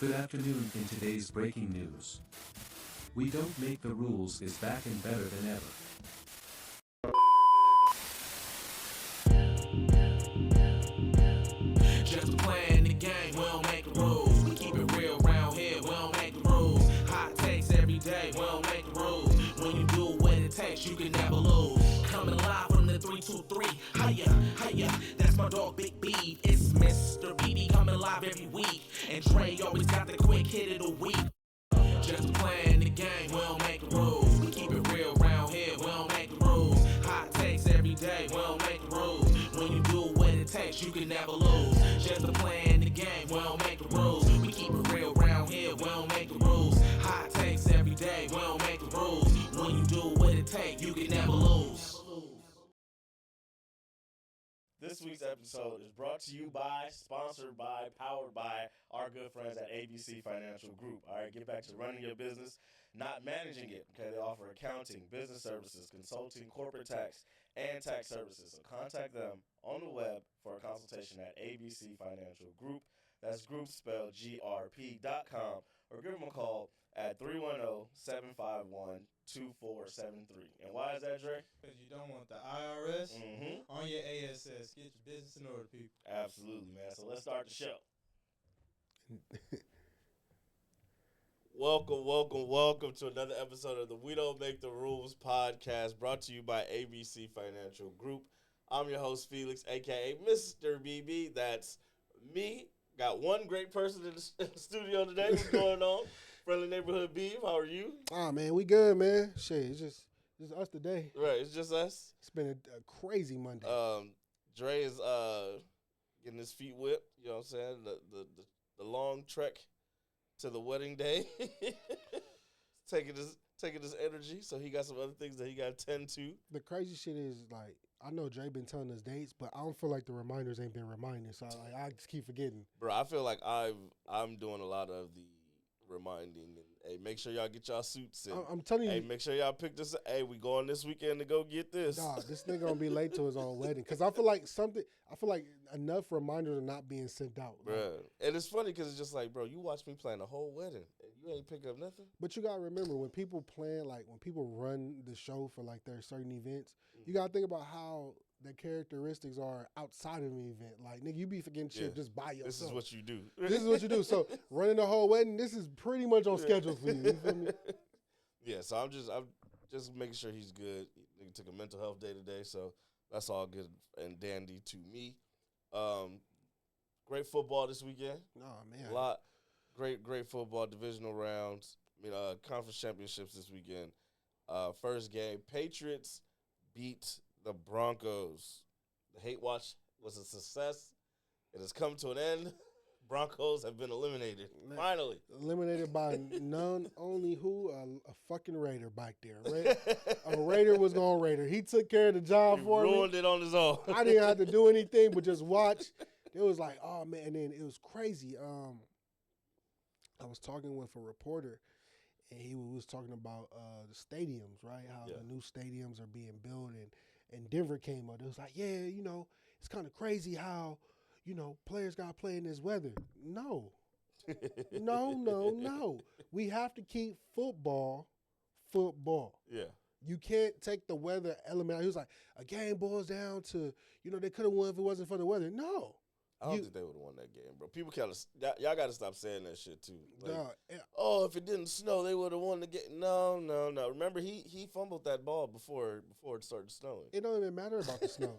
Good afternoon. In today's breaking news, We Don't Make the Rules is back and better than ever. Just playing the game, we don't make the rules. We keep it real round here, we don't make the rules. Hot takes every day, we don't make the rules. When you do what it takes, you can never lose. Coming live from the 323, hiya, that's my dog Big B. It's Mr. BD coming live every week. And Dre always got the quick hit of the week. Just playing the game, we don't make the rules. We keep it real round here, we don't make the rules. Hot takes every day, we don't make the rules. When you do what it takes, you can never lose. Just playing the game, we don't make the rules. We keep it real round here, we don't make the rules. Hot takes every day, we don't make the rules. When you do what it takes, you can never lose. This week's episode is brought to you by, sponsored by, powered by our good friends at ABC Financial Group. All right, get back to running your business, not managing it. Okay, they offer accounting, business services, consulting, corporate tax, and tax services. So contact them on the web for a consultation at ABC Financial Group. That's group spelled grp.com, or give them a call at 310-751-2473. And why is that, Dre? Because you don't want the IRS on your ASS. Get your business in order, people. Absolutely, man. So let's start the show. Welcome to another episode of the We Don't Make the Rules podcast, brought to you by ABC Financial Group. I'm your host, Felix, a.k.a. Mr. BB. That's me. Got one great person in the studio today. What's going on? Friendly Neighborhood Beef, how are you? Oh, man, we good, man. Shit, it's just us today. Right, it's just us. It's been a crazy Monday. Dre is getting his feet whipped, you know what I'm saying? The long trek to the wedding day. taking his energy, so he got some other things that he got to tend to. The crazy shit is, like, I know Dre been telling us dates, but I don't feel like the reminders ain't been reminding, so I just keep forgetting. Bro, I feel like I'm doing a lot of the reminding, and hey, make sure y'all get y'all suits in. I'm telling you. Hey, make sure y'all pick this up. Hey, we going this weekend to go get this. Nah, this nigga gonna be late to his own wedding, because I feel like enough reminders are not being sent out. Bro, and it's funny because it's just like, bro, you watch me plan the whole wedding, and you ain't pick up nothing. But you gotta remember, when people plan, like when people run the show for like their certain events, you gotta think about how the characteristics are outside of an event. Like, nigga, you be forgetting shit just by yourself. This is what you do. This is what you do. So running the whole wedding, this is pretty much on schedule for you. You feel me? Yeah, so I'm just making sure he's good. He took a mental health day today, so that's all good and dandy to me. Great football this weekend. Oh, man. A lot. Great football, divisional rounds. Conference championships this weekend. First game, Patriots beat the Broncos. The hate watch was a success. It has come to an end. Broncos have been eliminated. Finally. Eliminated by none only who? A fucking Raider back there. A Raider was going Raider. He took care of the job for me. Ruined it on his own. I didn't have to do anything but just watch. It was like, oh, man. And then it was crazy. I was talking with a reporter, and he was talking about the stadiums, right? How the new stadiums are being built, and Denver came up. It was like, yeah, it's kind of crazy how, players got to play in this weather. No. No. We have to keep football. Yeah. You can't take the weather element out. He was like, a game boils down to, they could have won if it wasn't for the weather. No. I don't think they would have won that game, bro. People y'all got to stop saying that shit, too. Like, yeah. Oh, if it didn't snow, they would have won the game. No. Remember, he fumbled that ball before it started snowing. It don't even matter about the snow.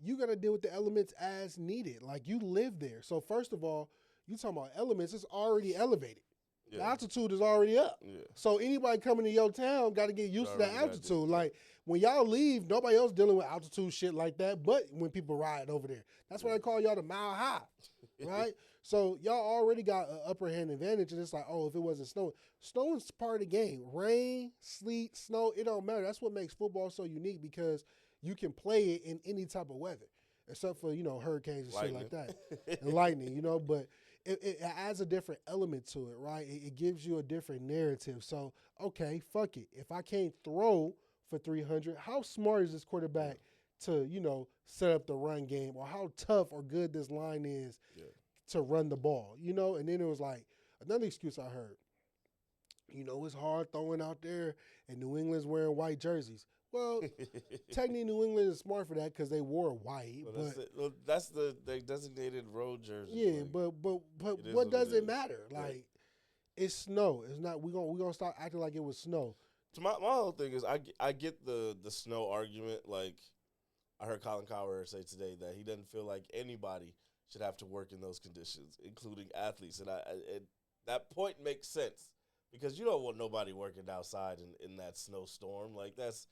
You got to deal with the elements as needed. Like, you live there. So, first of all, you talking about elements, it's already elevated. Yeah. The altitude is already up. Yeah. So, anybody coming to your town got to get used to that altitude. Like, when y'all leave, nobody else dealing with altitude shit like that, but when people ride over there. That's why they call y'all the mile high, right? So, y'all already got an upper hand advantage, and it's like, oh, if it wasn't snowing. Snowing's part of the game. Rain, sleet, snow, it don't matter. That's what makes football so unique, because you can play it in any type of weather, except for, hurricanes and shit like that, and lightning, but it adds a different element to it, right? It gives you a different narrative. So, okay, fuck it. If I can't throw for 300, how smart is this quarterback to, set up the run game, or how tough or good this line is to run the ball, And then it was like, Another excuse I heard. It's hard throwing out there, and New England's wearing white jerseys. Well, technically, New England is smart for that because they wore white. That's the designated road jersey. Yeah, but what does it matter? Like, it's snow. It's not. We gonna start acting like it was snow. So my whole thing is I get the snow argument. Like, I heard Colin Cowherd say today that he doesn't feel like anybody should have to work in those conditions, including athletes. And that point makes sense because you don't want nobody working outside in that snowstorm. Like, it's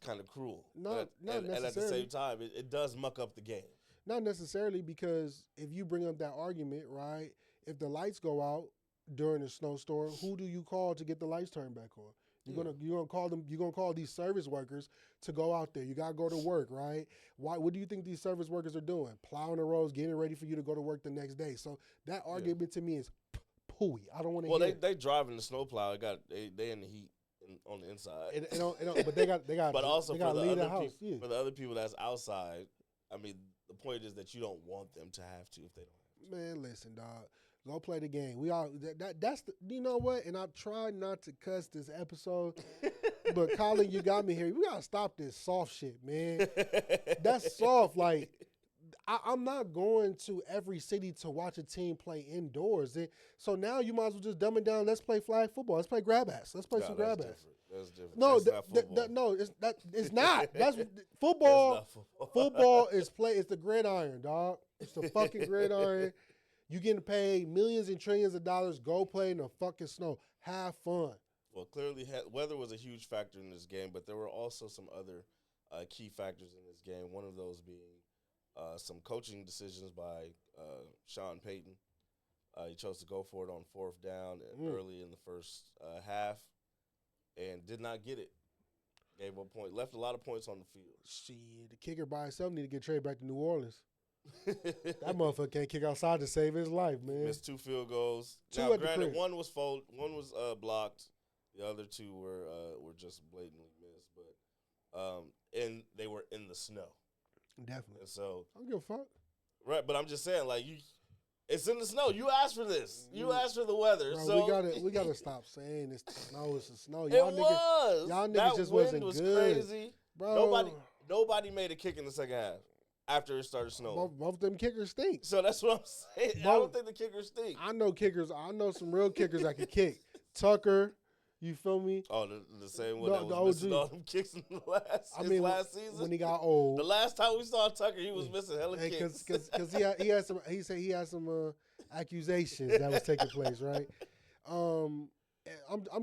kind of cruel. Not necessarily. And at the same time, it does muck up the game. Not necessarily, because if you bring up that argument, right, if the lights go out during a snowstorm, who do you call to get the lights turned back on? You're gonna call them. You're gonna call these service workers to go out there. You gotta go to work, right? What do you think these service workers are doing? Plowing the roads, getting ready for you to go to work the next day. So that argument to me is pooey. I don't want to. Well, they driving the snowplow. They in the heat on the inside. But they got. But also for the other people that's outside. I mean, the point is that you don't want them to have to if they don't. Man, listen, dog. Go play the game. We all that's the, you know what? And I try not to cuss this episode, but Colin, you got me here. We gotta stop this soft shit, man. That's soft. Like, I'm not going to every city to watch a team play indoors. So now you might as well just dumb it down. Let's play flag football. Let's play grab ass. Let's play some grab ass. That's different. No, no, it's not. That's football. Football is play. It's the gridiron, dog. It's the fucking gridiron. You getting paid millions and trillions of dollars. Go play in the fucking snow. Have fun. Well, clearly weather was a huge factor in this game, but there were also some other key factors in this game. One of those being some coaching decisions by Sean Payton. He chose to go for it on fourth down early in the first half and did not get it. Gave up point, left a lot of points on the field. Shit, the kicker by himself need to get traded back to New Orleans. That motherfucker can't kick outside to save his life, man. Missed 2 field goals. Now, granted, one was blocked. The other 2 were just blatantly missed, but and they were in the snow. Definitely. And so I don't give a fuck. Right, but I'm just saying, like, it's in the snow. You asked for this. You asked for the weather. Bro, so we gotta stop saying it's the snow. It's the snow. Y'all niggas that just wind wasn't was good. Crazy. Bro. Nobody made a kick in the second half after it started snowing. Both of them kickers stink. So that's what I'm saying. I don't think the kickers stink. I know kickers. I know some real kickers that can kick. Tucker, you feel me? Oh, the same one that was missing all them kicks in the last season. When he got old. The last time we saw Tucker, he was missing hella kicks. Because he said he had some accusations that was taking place, right? I'm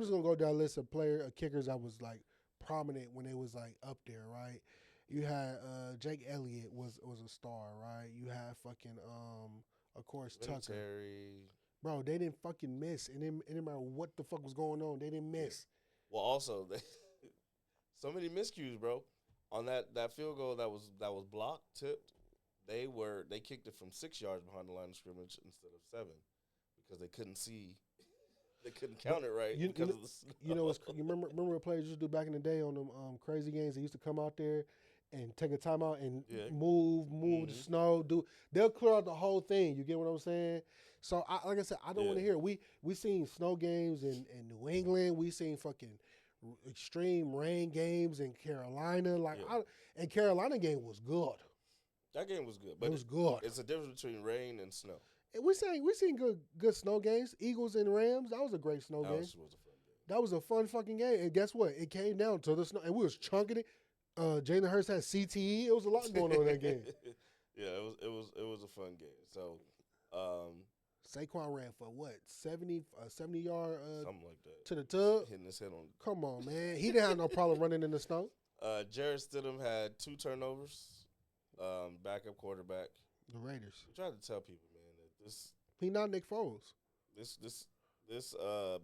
just gonna go down a list of kickers that was like prominent when they was like up there, right? You had Jake Elliott was a star, right? You had fucking of course Tucker. Bro, they didn't fucking miss. And it didn't matter what the fuck was going on. They didn't miss. Well, also, so many miscues, bro. On that field goal that was blocked, tipped, they kicked it from 6 yards behind the line of scrimmage instead of 7 because they couldn't see. They couldn't count it right because of the snow. You remember what players used to do back in the day on them crazy games? They used to come out there and take a timeout and move the snow. They'll clear out the whole thing. You get what I'm saying? So, like I said, I don't want to hear it. We seen snow games in New England. We seen fucking extreme rain games in Carolina. And Carolina game was good. That game was good. But it was good. It's a difference between rain and snow. And we seen good snow games. Eagles and Rams. That was a great snow game. That was a fun game. That was a fun fucking game. And guess what? It came down to the snow, and we was chunking it. Jalen Hurts had CTE. It was a lot going on in that game. Yeah, it was a fun game. So, Saquon ran for what 70 yard something like that to the tub, hitting his head on. Come on, man. He didn't have no problem running in the snow. Jarrett Stidham had 2 turnovers. Backup quarterback. The Raiders. We tried to tell people, man, that this. He not Nick Foles. This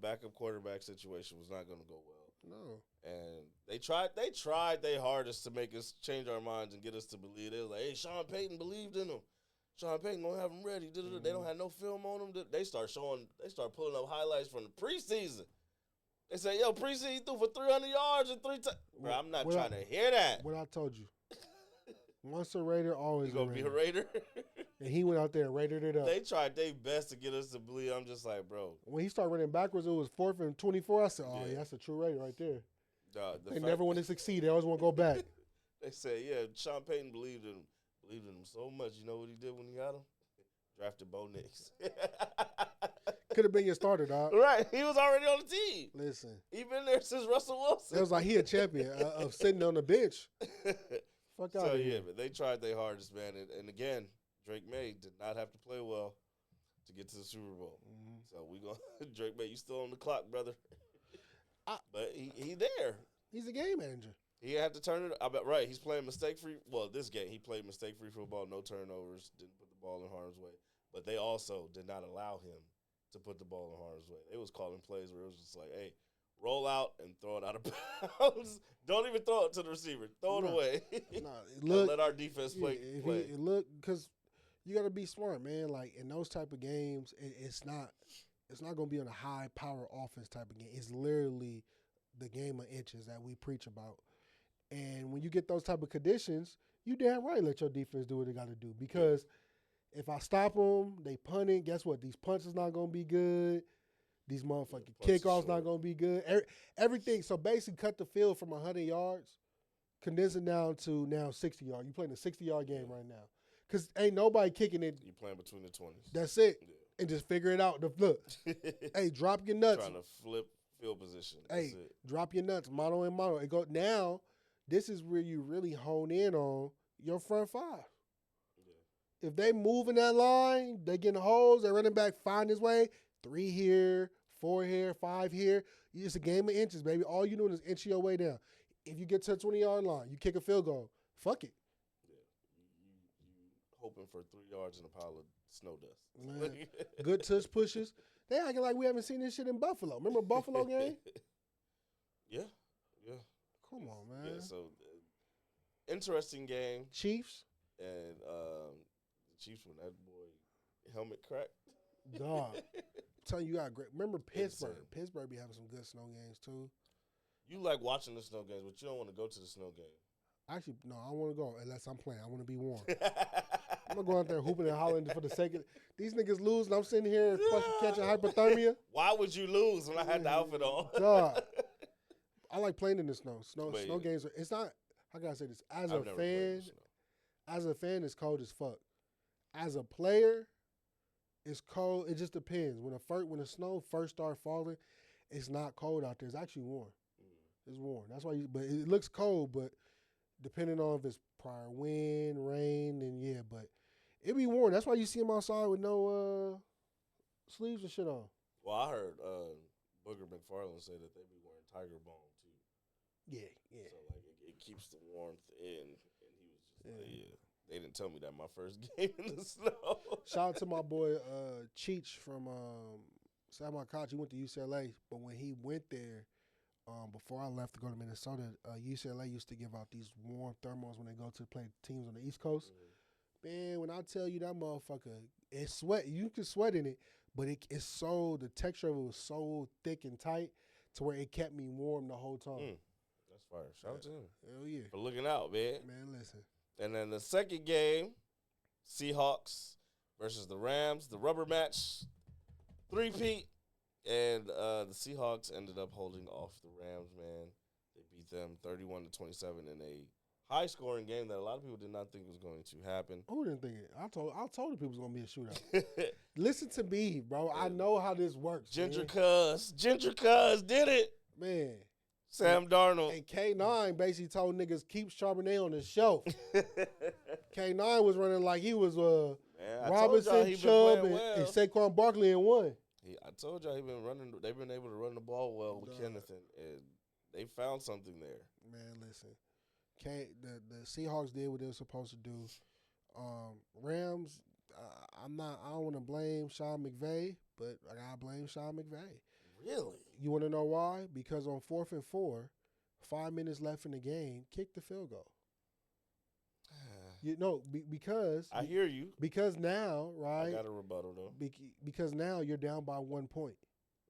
backup quarterback situation was not going to go well. No. And they tried their hardest to make us change our minds and get us to believe. They was like, hey, Sean Payton believed in him. Sean Payton gonna have him ready. They don't have no film on him. They start pulling up highlights from the preseason. They say, yo, preseason he threw for 300 yards and 3 times. Bro, I'm not trying to hear that. What I told you. Once a Raider, always You gonna a be Raider. a Raider? And he went out there and Raidered it up. They tried their best to get us to believe. I'm just like, bro. When he started running backwards, it was 4th and 24. I said, oh, Yeah. yeah, that's a true Raider right there. The They fact- never want to succeed. They always want to go back. They said, yeah, Sean Payton believed in him so much. You know what he did when he got him? Drafted Bo Nix. Could have been your starter, dog. Right. He was already on the team. Listen. He been there since Russell Wilson. It was like he a champion of sitting on the bench. Fuck out So, of yeah, here. but they tried their hardest, man. And again, Drake Maye did not have to play well to get to the Super Bowl. Mm-hmm. So we going Drake Maye, you still on the clock, brother. But he there. He's a game manager. He had to turn it. I bet right. He's playing mistake-free. Well, this game he played mistake-free football, no turnovers, didn't put the ball in harm's way. But they also did not allow him to put the ball in harm's way. They was calling plays where it was just like, hey, roll out and throw it out of bounds. Don't even throw it to the receiver. Throw it away. Look, let our defense play. Look, because you got to be smart, man. Like in those type of games, it's not going to be on a high power offense type of game. It's literally the game of inches that we preach about. And when you get those type of conditions, you damn right let your defense do what they got to do. Because if I stop them, they punt it. Guess what? These punts is not going to be good. These motherfucking kickoffs not going to be good. Everything. So basically cut the field from 100 yards, condense it down to now 60 yards. You're playing a 60-yard game right now. Because ain't nobody kicking it. You playing between the 20s. That's it. Yeah. And just figure it out. Look, hey, drop your nuts. Trying to flip field position. That's Hey, it. drop your nuts, mono and mono. Now, this is where you really hone in on your front five. Yeah. If they move in that line, they getting holes, they're running back, find his way, 3 here, 4 here, 5 here. It's a game of inches, baby. All you doing is inch your way down. If you get to the 20-yard line, you kick a field goal. Fuck it. Yeah. You hoping for 3 yards in a pile of snow dust. Man, good tush pushes. They acting like we haven't seen this shit in Buffalo. Remember Buffalo game? Yeah. Come on, man. Yeah, so interesting game. Chiefs? And the Chiefs, when that boy helmet cracked. Dog. I'm telling you, got great. Remember Pittsburgh? Insane. Pittsburgh be having some good snow games, too. You like watching the snow games, but you don't want to go to the snow game. Actually, no, I want to go unless I'm playing. I want to be warm. I'm going to go out there hooping and hollering for the sake of these niggas lose, and I'm sitting here fucking catching hypothermia. Why would you lose when I had the outfit on? Dog. I like playing in the snow. Snow yeah. games. It's not. How can I say this? As I've a never played in fan, the snow. as a fan, it's cold as fuck. As a player, it's cold. It just depends. When the snow first start falling, it's not cold out there. It's actually warm. It's warm. That's why. But it looks cold. But depending on if it's prior wind, rain, then yeah. But it be warm. That's why you see them outside with no sleeves and shit on. Well, I heard Booger McFarland say that they be wearing tiger balm too. Yeah. So like it keeps the warmth in, and he was just like, yeah. They didn't tell me that my first game in the snow. Shout out to my boy Cheech from Sam Darnold. He went to UCLA, but when he went there, before I left to go to Minnesota, UCLA used to give out these warm thermals when they go to play teams on the East Coast. Man, when I tell you that motherfucker, it's sweat. You can sweat in it, but it's so, the texture of it was so thick and tight to where it kept me warm the whole time. That's fire. Shout out to him. Hell yeah. For looking out, man. Man, listen. And then the second game, Seahawks versus the Rams, the rubber match, 3-peat. And the Seahawks ended up holding off the Rams, man. They beat them 31-27 in a high-scoring game that a lot of people did not think was going to happen. Who didn't think it? I told the people it was going to be a shootout. Listen to me, bro. I know how this works. Ginger Cuz did it. Man. Sam Darnold. And K9 basically told niggas keep Charbonnet on the shelf. K9 was running like he was Robinson, Chubb, and Saquon Barkley in one. I told y'all they've been able to run the ball well with Kenneth, and they found something there. Man, listen. The Seahawks did what they were supposed to do. Rams, I don't want to blame Sean McVay, but I gotta blame Sean McVay. Really? You want to know why? Because on 4th and 4, 5 minutes left in the game, kick the field goal. Because I hear you. Because now, right? I got a rebuttal though. Because now you're down by 1 point.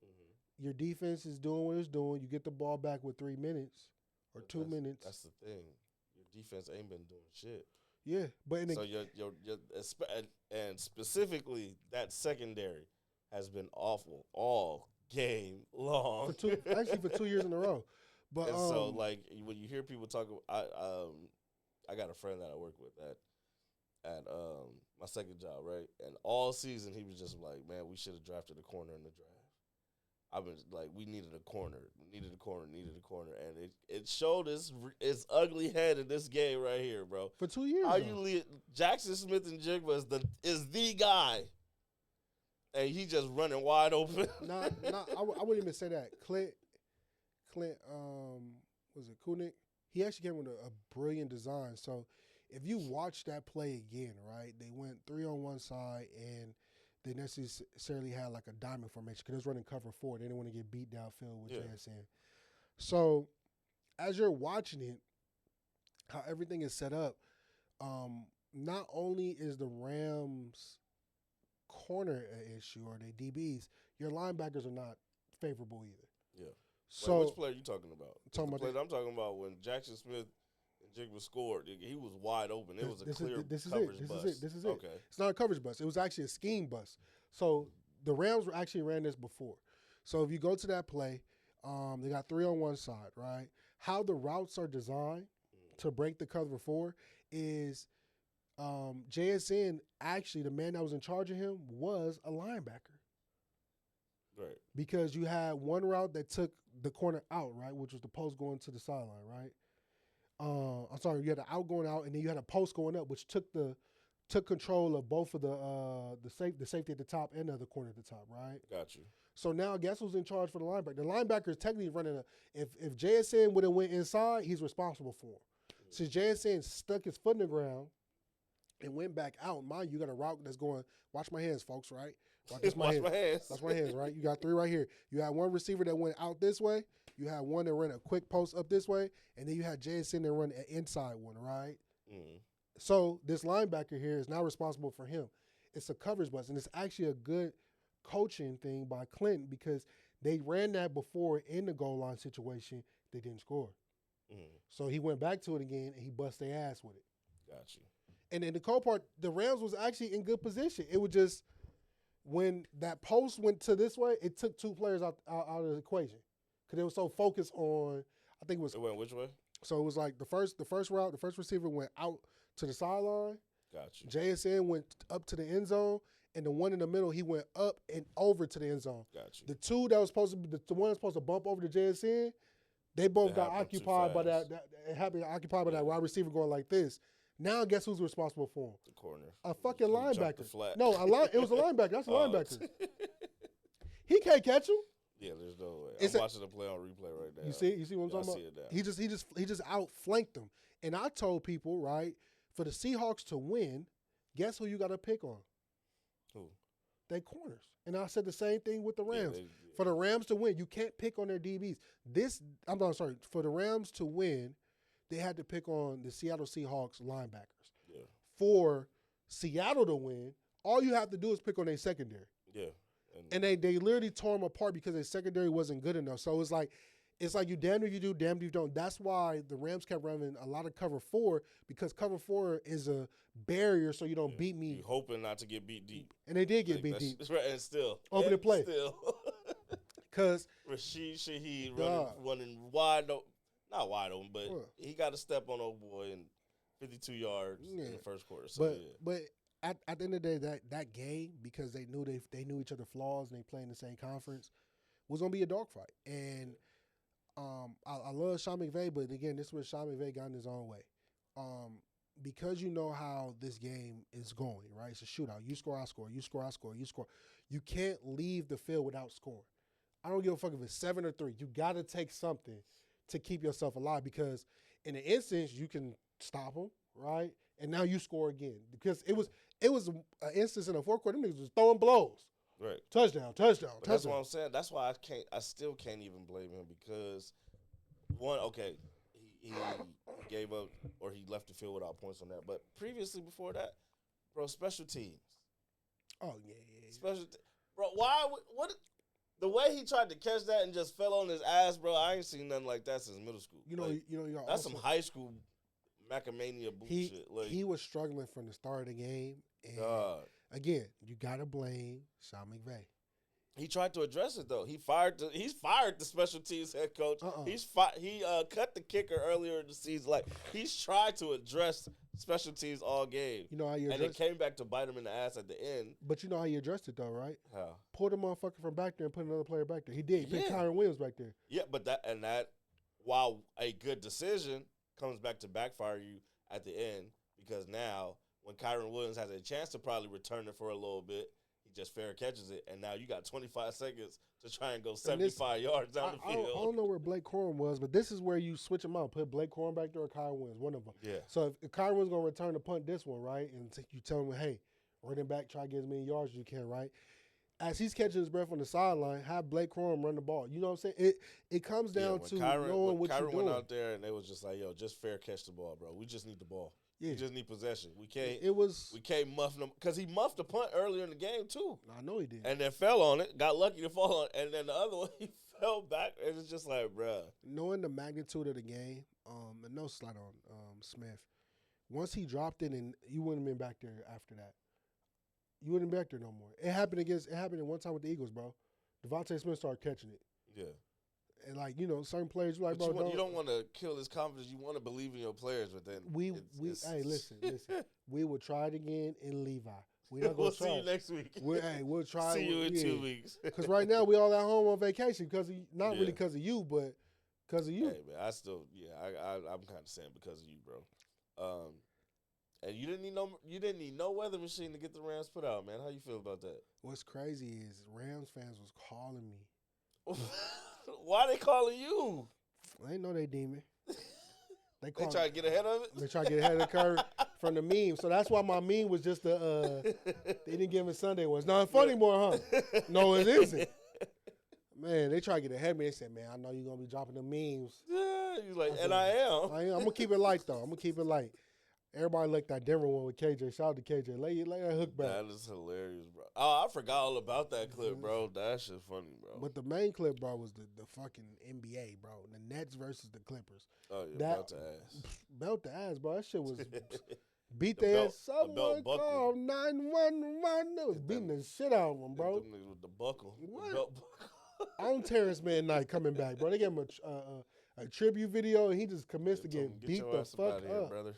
Mm-hmm. Your defense is doing what it's doing. You get the ball back with 3 minutes or 2 minutes. That's the thing. Your defense ain't been doing shit. Yeah, but in the, So and specifically that secondary has been awful all game long. for 2 years in a row. But And so like when you hear people talk, I got a friend that I work with at my second job, right? And all season he was just like, man, we should have drafted a corner in the draft. I've been like, we needed a corner, and it showed its ugly head in this game right here, bro. for 2 years, How you lead Jackson Smith and Jigba is the guy, and he just running wide open. I wouldn't even say that. Clint, was it Kunik? He actually came with a brilliant design. So if you watch that play again, right, they went 3 on one side and they necessarily had like a diamond formation because they was running cover 4. They didn't want to get beat downfield with JSN. So as you're watching it, how everything is set up, not only is the Rams corner an issue or their DBs, your linebackers are not favorable either. Yeah. So which player are you talking about? I'm talking about when Jackson Smith and Jigba scored. He was wide open. It was a clear coverage bust. This is it. Okay. It's not a coverage bust. It was actually a scheme bust. So the Rams actually ran this before. So if you go to that play, they got 3 on one side, right? How the routes are designed to break the cover 4 is JSN, actually the man that was in charge of him was a linebacker. Right. Because you had one route that took the corner out, right, which was the post going to the sideline, right? I'm sorry, you had the out going out, and then you had a post going up, which took control of both of the safety at the top and the other corner at the top, right? Got you. So now guess who's in charge for the linebacker? The linebacker is technically running if JSN would have went inside, he's responsible for him. Since JSN stuck his foot in the ground and went back out, mind you got a route that's going, watch my hands, folks, right? Watch my hands. Watch my hands, right? You got 3 right here. You had one receiver that went out this way. You had one that ran a quick post up this way. And then you had JSN that run an inside one, right? Mm-hmm. So this linebacker here is now responsible for him. It's a coverage bust. And it's actually a good coaching thing by Clinton because they ran that before in the goal line situation. They didn't score. Mm-hmm. So he went back to it again, and he bust their ass with it. Got you. And then the cool part, the Rams was actually in good position. It was just when that post went to this way, it took 2 players out of the equation because they were so focused on. I think it was. It went which way? So it was like the first route, the first receiver went out to the sideline. Got you. JSN went up to the end zone, and the one in the middle, he went up and over to the end zone. Got you. The 2 that was supposed to be the one that was supposed to bump over to JSN, they both got occupied by that wide receiver going like this. Now guess who's responsible for him? The corner. A fucking linebacker. Flat. No, it was a linebacker. That's a linebacker. He can't catch him. Yeah, there's no way. I'm watching the play on replay right now. You see what I'm talking about? I see it now. He just outflanked them. And I told people, right, for the Seahawks to win, guess who you got to pick on? Who? They corners. And I said the same thing with the Rams. For the Rams to win, you can't pick on their DBs. For the Rams to win, they had to pick on the Seattle Seahawks linebackers. Yeah. For Seattle to win, all you have to do is pick on their secondary. Yeah. And they literally tore them apart because their secondary wasn't good enough. So it's like you damn if you do, damn if you don't. That's why the Rams kept running a lot of cover 4 because cover 4 is a barrier so you don't beat me. You're hoping not to get beat deep. And they did get beat deep. That's right, and still. Open the play. Still. Because Rashid Shaheed running wide open. Not wide open, but he got a step on old boy and 52 yards in the first quarter. So, but at the end of the day, that game, because they knew each other's flaws and they play in the same conference, was gonna be a dogfight. And I love Sean McVay, but again, this is where Sean McVay got in his own way. Because you know how this game is going, right? It's a shootout. You score, I score. You score, I score. You score. You can't leave the field without scoring. I don't give a fuck if it's 7 or 3. You got to take something to keep yourself alive because in an instance you can stop them, right? And now you score again because it was an instance in the fourth quarter. Them niggas was throwing blows. Right. Touchdown. That's what I'm saying. That's why I still can't even blame him because he gave up or he left the field without points on that. But previously before that, bro, special teams. Oh yeah. Bro, what the way he tried to catch that and just fell on his ass, bro, I ain't seen nothing like that since middle school. You know, that's some high school Macamania bullshit. He was struggling from the start of the game. And again, you got to blame Sean McVay. He tried to address it though. He's fired the special teams head coach. He cut the kicker earlier in the season. Like he's tried to address special teams all game. You know how and it came back to bite him in the ass at the end. But you know how he addressed it though, right? How? Pulled a motherfucker from back there and put another player back there. He did. He put Kyron Williams back there. Yeah, but that while a good decision comes back to backfire you at the end because now when Kyron Williams has a chance to probably return it for a little bit. Just fair catches it, and now you got 25 seconds to try and go 75 yards down the field. I don't know where Blake Corum was, but this is where you switch them out. Put Blake Corum back there or Kyron Williams, one of them. Yeah. So if Kyron Williams going to return the punt this one, right, and you tell him, hey, running back, try to get as many yards as you can, right? As he's catching his breath on the sideline, have Blake Corum run the ball. You know what I'm saying? It comes down to knowing what you're doing. Kyron went out there, and they was just like, yo, just fair catch the ball, bro. We just need the ball. Yeah. We just need possession. We can't muff them because he muffed the punt earlier in the game too. I know he did. And then fell on it. Got lucky to fall on it. And then the other one he fell back. And it's just like, bruh. Knowing the magnitude of the game, and no slight on Smith. Once he dropped it, and you wouldn't have been back there after that. You wouldn't be back there no more. It happened in one time with the Eagles, bro. Devontae Smith started catching it. Yeah. And certain players, you like, but bro, you don't want to kill his confidence. You want to believe in your players, but then hey, listen. We will try it again in Levi. We're not gonna try. See you next week. We'll try. See you in 2 weeks. Because right now we all at home on vacation not really because of you, but because of you. Hey man, I'm kind of saying because of you, bro. And you didn't need no weather machine to get the Rams put out, man. How you feel about that? What's crazy is Rams fans was calling me. Why they calling you? I ain't know they demon. They try to get ahead of it? They try to get ahead of the curve from the meme. So that's why my meme was just the they didn't give me Sunday was. Not funny more, huh? No, it isn't. Man, they try to get ahead of me. They said, man, I know you're going to be dropping the memes. Yeah, you're like, I am. I'm going to keep it light, though. I'm going to keep it light. Everybody liked that Denver one with KJ. Shout out to KJ. Lay that hook back. That is hilarious, bro. Oh, I forgot all about that clip, bro. That shit funny, bro. But the main clip, bro, was the fucking NBA, bro. The Nets versus the Clippers. Oh, yeah, belt to ass. Belt to ass, bro. That shit was beat their ass. Someone called 911. They was beating the shit out of them, bro. Them niggas with the buckle. What? The belt buckle. On Terrence Man Night coming back, bro. They gave him a tribute video, and he just commenced to get beat the fuck up. Here, brother.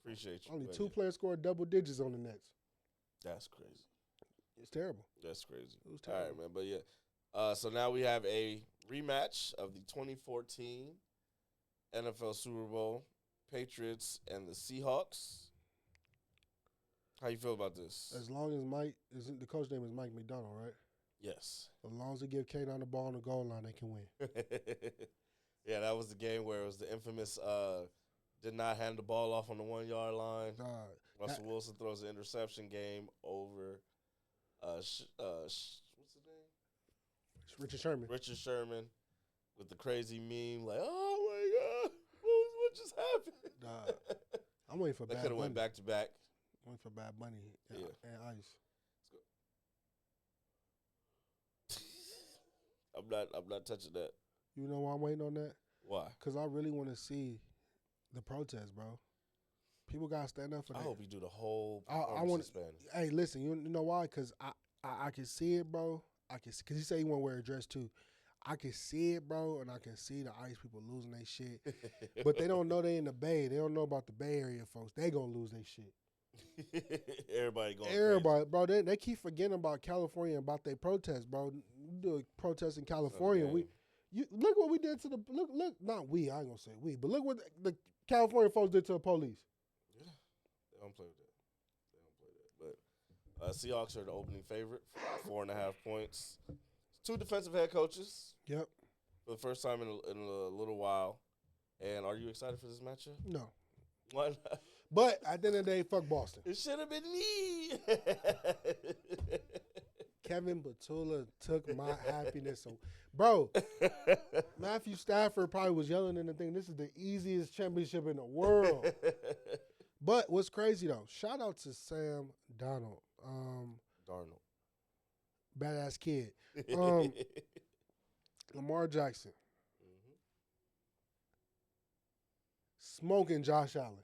Appreciate you. Only two players scored double digits on the Nets. That's crazy. It's terrible. That's crazy. It was terrible. All right, man. But yeah. So now we have a rematch of the 2014 NFL Super Bowl, Patriots and the Seahawks. How you feel about this? As long as the coach name is Mike McDaniel, right? Yes. As long as they give K-Don the ball on the goal line, they can win. Yeah, that was the game where it was the infamous did not hand the ball off on the 1 yard line. Russell Wilson throws an interception, game over. What's his name? Richard Sherman. Richard Sherman with the crazy meme, like, oh my God, what just happened? I'm waiting for Bad Bunny. They could have went back to back. Waiting for Bad Bunny and Ice. I'm not touching that. You know why I'm waiting on that? Why? Because I really want to see the protest, bro. People gotta stand up for that. I hope you do the whole. I want to. Hey, listen. You know why? Because I can see it, bro. I can because he said he want to wear a dress too. I can see it, bro, and I can see the ICE people losing their shit. But they don't know they in the Bay. They don't know about the Bay Area folks. They gonna lose their shit. Everybody going. Everybody, bro. They keep forgetting about California and about their protests, bro. You do a protest in California. You look what we did to the look. Not we. I ain't gonna say we, but look what the California folks did to the police. Yeah, they don't play with that. But Seahawks are the opening favorite, 4.5 points. 2 defensive head coaches. Yep. For the first time in a little while. And are you excited for this matchup? No. Why not? But at the end of the day, fuck Boston. It should have been me. Kevin Batula took my happiness. Bro, Matthew Stafford probably was yelling in the thing, this is the easiest championship in the world. But what's crazy, though, shout out to Sam Darnold. Badass kid. Lamar Jackson. Smoking Josh Allen.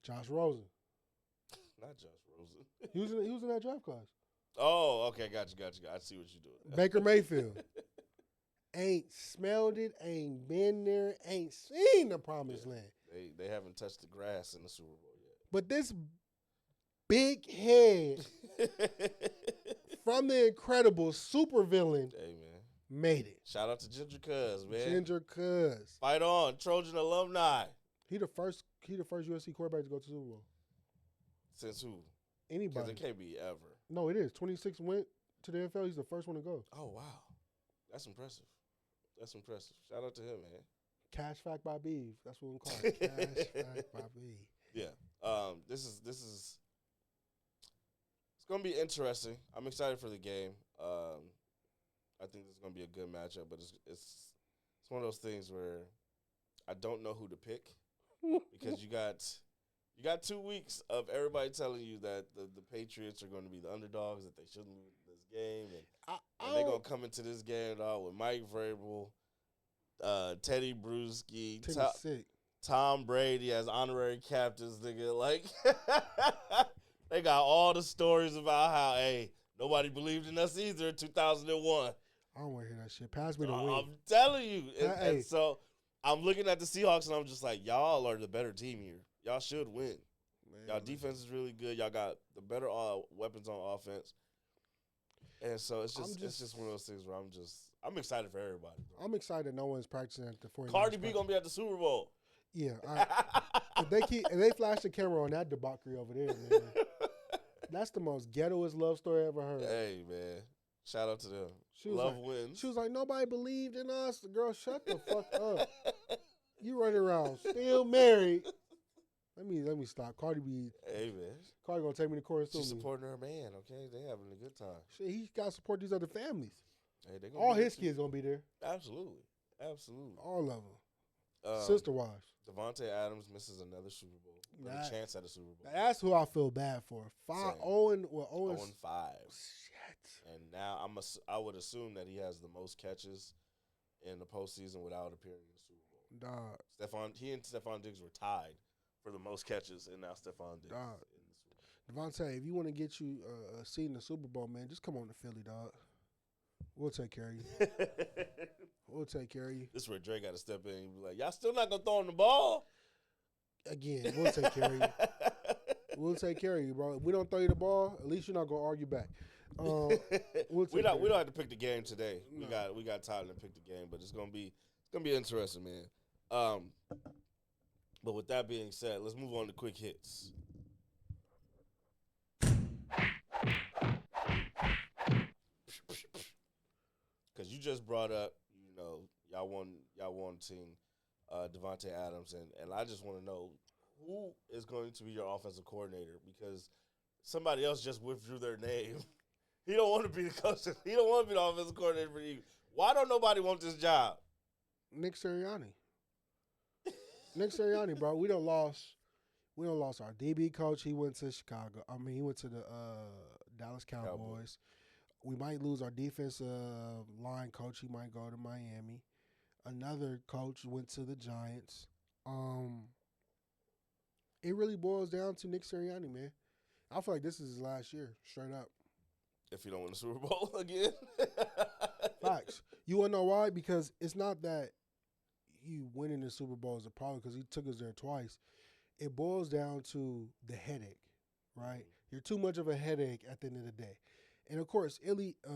Josh Rosen. Not Josh Rosen. He was in that draft class. Oh, okay, got you. I see what you're doing. Baker Mayfield. Ain't smelled it, ain't been there, ain't seen the promised land. They haven't touched the grass in the Super Bowl yet. But this big head from the Incredibles supervillain made it. Shout out to Ginger Cuz, man. Ginger Cuz. Fight on, Trojan alumni. He the first USC quarterback to go to the Super Bowl. Since who? Anybody. Because it can't be ever. No, it is. 26 went to the NFL. He's the first one to go. Oh, wow. That's impressive. Shout out to him, man. Cash Fact by Beeve. That's what we call it. Cash Fact by Beeve. Yeah. This is it's gonna be interesting. I'm excited for the game. I think this is gonna be a good matchup, but it's one of those things where I don't know who to pick because you got 2 weeks of everybody telling you that the Patriots are going to be the underdogs, that they shouldn't lose this game, and they're going to come into this game with Mike Vrabel, Teddy Bruschi, Tom Brady as honorary captains, nigga. Like, they got all the stories about how, hey, nobody believed in us either in 2001. I don't want to hear that shit. Pass me the win. I'm telling you. And so I'm looking at the Seahawks, and I'm just like, y'all are the better team here. Y'all should win. Man, y'all defense is really good. Y'all got the better weapons on offense. And so it's just one of those things where I'm excited for everybody. I'm excited no one's practicing at the 49ers. Cardi B gonna be at the Super Bowl. Yeah. If they flash the camera on that debauchery over there, man. That's the most ghettoest love story I ever heard. Hey, man. Shout out to them. Wins. She was like, nobody believed in us. The girl, shut the fuck up. You running around still married. Let me stop. Cardi B. Hey, man. Cardi gonna take me to chorus too. She's supporting her man, okay? They having a good time. Shit, he got to support these other families. Hey, all his kids gonna be there. Absolutely. All of them. Sister wives. Devontae Adams misses another Super Bowl. A chance at a Super Bowl. That's who I feel bad for. 0-5. Shit. And now I would assume that he has the most catches in the postseason without appearing in the Super Bowl. Dog. He and Stephon Diggs were tied for the most catches, and now Stephon Diggs. Dog. Devontae, if you want to get you a seat in the Super Bowl, man, just come on to Philly, dog. We'll take care of you. This is where Drake got to step in and be like, y'all still not going to throw him the ball? Again, we'll take care of you. We'll take care of you, bro. If we don't throw you the ball, at least you're not going to argue back. We don't have to pick the game today. No. We got time to pick the game, but it's gonna be interesting, man. But with that being said, let's move on to quick hits. Because you just brought up, y'all won team Devontae Adams, and I just want to know who is going to be your offensive coordinator, because somebody else just withdrew their name. He don't want to be the coach. He don't want to be the offensive coordinator for you. Why don't nobody want this job? Nick Sirianni. Nick Sirianni, bro. We don't lost our DB coach. He went to Chicago. He went to the Dallas Cowboys. We might lose our defensive line coach. He might go to Miami. Another coach went to the Giants. It really boils down to Nick Sirianni, man. I feel like this is his last year, straight up. If you don't win the Super Bowl again. Facts. You want to know why? Because it's not that you winning the Super Bowl is a problem, because he took us there twice. It boils down to the headache, right? You're too much of a headache at the end of the day. And, of course,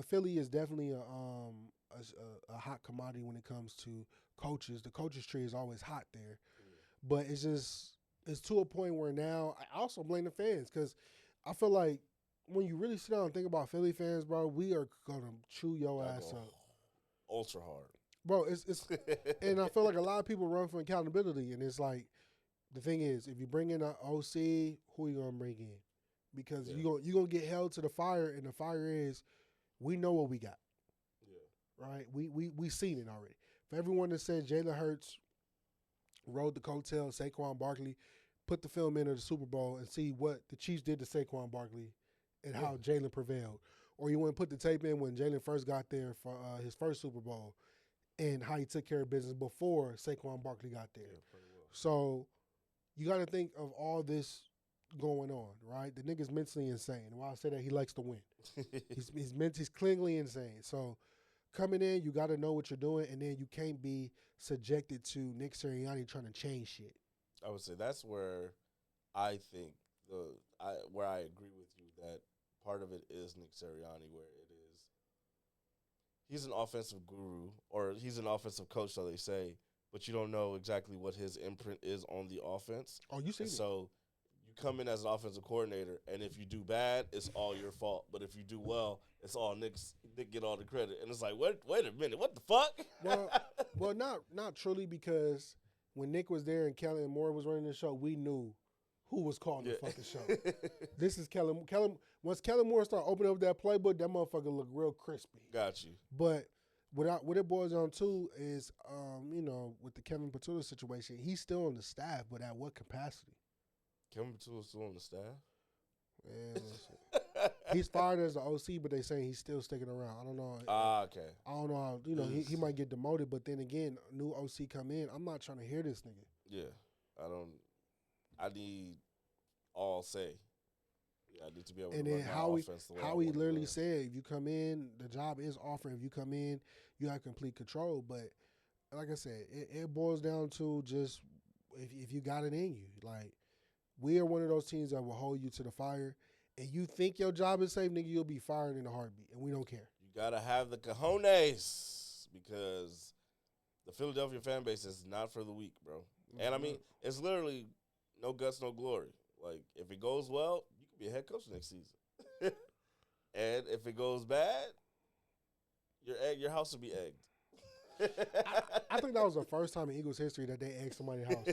Philly is definitely a hot commodity when it comes to coaches. The coaches tree is always hot there. But it's to a point where now I also blame the fans, because I feel like when you really sit down and think about Philly fans, bro, we are going to chew your ass up. Ultra hard. Bro, it's and I feel like a lot of people run for accountability, and it's like, the thing is, if you bring in an OC, who are you going to bring in? Because you're going to get held to the fire, and the fire is, we know what we got. Yeah. Right? We seen it already. For everyone that said Jalen Hurts rode the coattails, Saquon Barkley, put the film in of the Super Bowl and see what the Chiefs did to Saquon Barkley and how Jalen prevailed. Or you want to put the tape in when Jalen first got there for his first Super Bowl and how he took care of business before Saquon Barkley got there. Yeah, pretty well. So you got to think of all this going on, right? The nigga's mentally insane. And while I say that, he likes to win. he's clinically insane. So coming in, you got to know what you're doing, and then you can't be subjected to Nick Sirianni trying to change shit. I would say that's where I think where I agree with you that part of it is Nick Sirianni, where it is he's an offensive guru or he's an offensive coach, so they say, but you don't know exactly what his imprint is on the offense. Oh, you see it. So you come in as an offensive coordinator, and if you do bad, it's all your fault. But if you do well, it's all Nick get all the credit. And it's like, wait a minute, what the fuck? Well, not truly, because when Nick was there and Kellen Moore was running the show, we knew who was calling the fucking show. This is Kellen. Once Kellen Moore started opening up that playbook, that motherfucker looked real crispy. Got you. But what it boils down to is, with the Kevin Patula situation, he's still on the staff, but at what capacity? Kevin Patula's still on the staff? Man, he's fired as the OC, but they saying he's still sticking around. I don't know. Okay. I don't know how, he might get demoted, but then again, new OC come in. I'm not trying to hear this nigga. Yeah. I need all say. Yeah, I need to be able to run my offense the way how he literally said, if you come in, the job is offering. If you come in, you have complete control. But like I said, it boils down to just if you got it in you. Like, we are one of those teams that will hold you to the fire. And you think your job is safe, nigga, you'll be fired in a heartbeat. And we don't care. You got to have the cojones, because the Philadelphia fan base is not for the weak, bro. And, I mean, it's literally no guts, no glory. Like, if it goes well, you can be a head coach next season. And if it goes bad, your house will be egged. I think that was the first time in Eagles history that they egged somebody's house.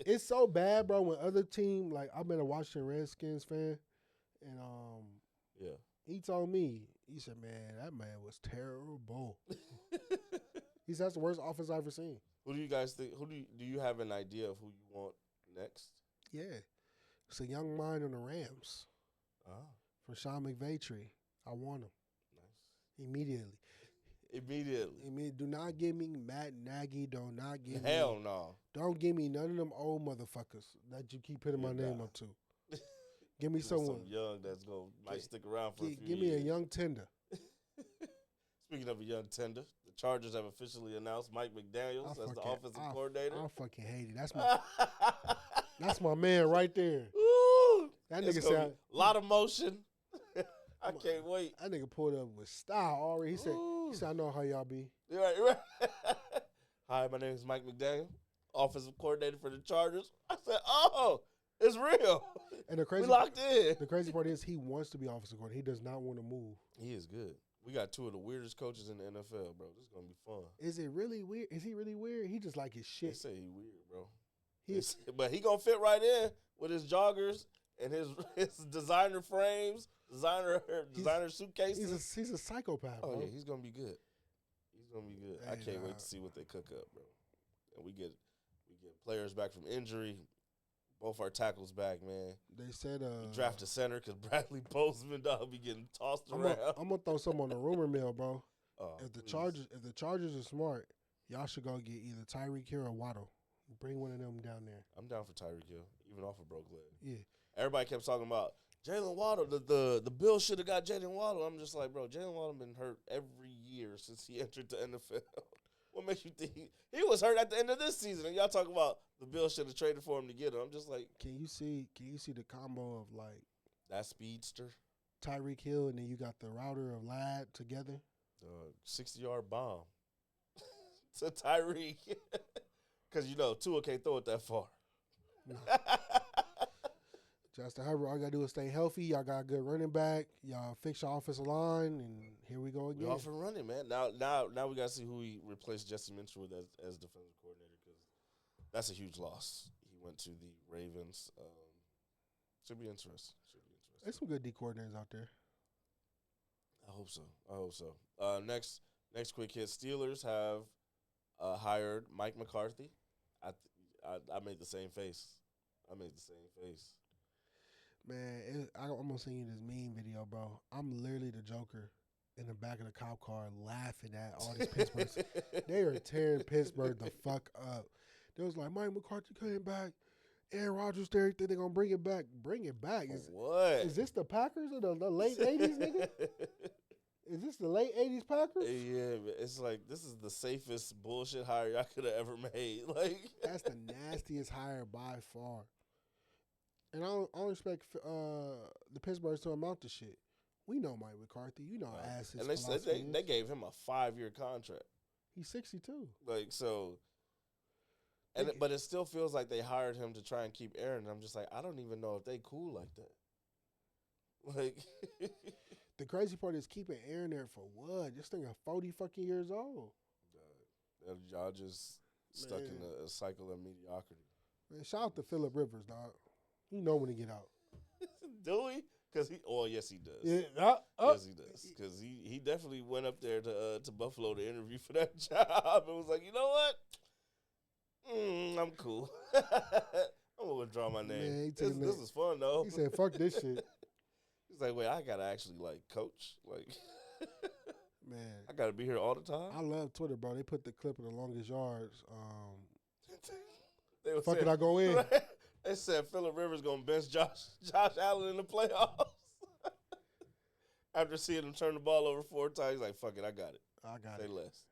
It's so bad, bro, when other team, like, I've been a Washington Redskins fan, and he told me, he said, man, that man was terrible. He said, that's the worst offense I've ever seen. Who do you guys think? Do you have an idea of who you want next? Yeah. It's a young mind on the Rams. For Sean McVay tree. I want him. Nice. Immediately. Do not give me Matt Nagy. Do not give me. Hell no. Don't give me none of them old motherfuckers that you keep putting my name up to. Give me someone young that's might stick around for a few years. Give me a young tender. Speaking of a young tender, the Chargers have officially announced Mike McDaniel as the offensive coordinator. I fucking hate it. That's my man right there. Ooh, that nigga said a lot of motion. I can't wait. That nigga pulled up with style already. He said, I know how y'all be. You're right. Hi, my name is Mike McDaniel, offensive coordinator for the Chargers. I said, oh, it's real. And we locked in. The crazy part is he wants to be offensive coordinator. He does not want to move. He is good. We got two of the weirdest coaches in the NFL, bro. This is going to be fun. Is it really weird? Is he really weird? He just like his shit. They say he weird, bro. But he going to fit right in with his joggers and his designer frames, designer suitcases. He's a psychopath, bro. Oh, yeah, he's going to be good. He's going to be good. I can't wait to see what they cook up, bro. And we get players back from injury. Both our tackles back, man. They said we drafted center because Bradley Bozeman, dog, be getting tossed around. I'm gonna throw something on the rumor mill, bro. If the please. Chargers are smart, y'all should go get either Tyreek Hill or Waddle. Bring one of them down there. I'm down for Tyreek Hill, even off a broke leg. Yeah. Everybody kept talking about Jalen Waddle. The Bills should have got Jalen Waddle. I'm just like, bro, Jalen Waddle been hurt every year since he entered the NFL. What makes you think he was hurt at the end of this season? And y'all talk about the Bills should have traded for him to get him. I'm just like, can you see the combo of like that speedster, Tyreek Hill, and then you got the router of Ladd together? 60-yard bomb to Tyreek, because Tua can't throw it that far. No. Justin Herbert, all you got to do is stay healthy. Y'all got a good running back. Y'all fix your offensive line, and here we go again. We're off and running, man. Now we got to see who he replaced Jesse Minter with as defensive coordinator, because that's a huge loss. He went to the Ravens. Should be interesting. There's some good D coordinators out there. I hope so. Next quick hit. Steelers have hired Mike McCarthy. I made the same face. Man, I'm going to send you this meme video, bro. I'm literally the Joker in the back of the cop car laughing at all these Pittsburghs. They are tearing Pittsburgh the fuck up. They was like, Mike McCarthy came back, Aaron Rodgers there, think they're gonna bring it back. Bring it back. What? Is this the Packers or the late 80s, nigga? Is this the late 80s Packers? Yeah, it's like this is the safest bullshit hire I could have ever made. Like That's the nastiest hire by far. And I don't expect the Pittsburghs to amount to shit. We know Mike McCarthy. You know how ass his and they said philosophy they is. gave him a 5-year contract. He's 62. Like so. And but it still feels like they hired him to try and keep Aaron. And I'm just like, I don't even know if they cool like that. Like, The crazy part is keeping Aaron there for what? This thing 40 fucking years old. y'all just stuck in a cycle of mediocrity. Man, shout out to Phillip Rivers, dog. He know when to get out. Do we? Because yes, he does. Yeah, Yes, he does. Because he definitely went up there to Buffalo to interview for that job and was like, you know what? I'm cool. I'm gonna withdraw my name. Man, this is fun though. He said, "Fuck this shit." He's like, wait, I gotta actually like coach, like, Man, I gotta be here all the time. I love Twitter, bro. They put the clip of the longest yards. They were Fuck saying, it, I go in. They said Phillip Rivers gonna bench Josh Allen in the playoffs. After seeing him turn the ball over 4 times, he's like, fuck it, I got it. I got Say it. less.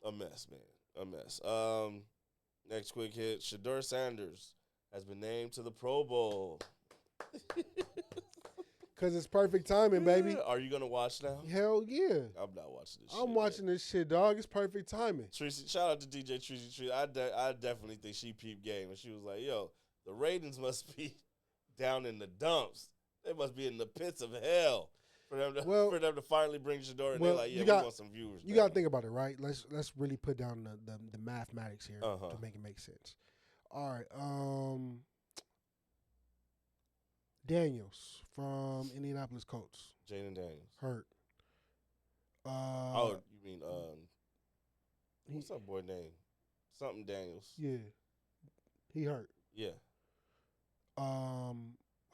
A mess, man. A mess. Next quick hit. Shedeur Sanders has been named to the Pro Bowl. Because it's perfect timing, baby. Are you going to watch now? Hell yeah. I'm not watching this shit. I'm watching this shit, dog. It's perfect timing. Tracy, shout out to DJ Tracy. I definitely think she peeped game. And she was like, yo, the ratings must be down in the dumps. They must be in the pits of hell for them to finally bring Shedeur. And they're like, yeah, we want some viewers. You got to think about it, right? Let's really put down the mathematics here to make it make sense. All right. Daniels from Indianapolis Colts. Jaden Daniels. Hurt. You mean what's that boy name? Something Daniels. Yeah. He hurt. Yeah.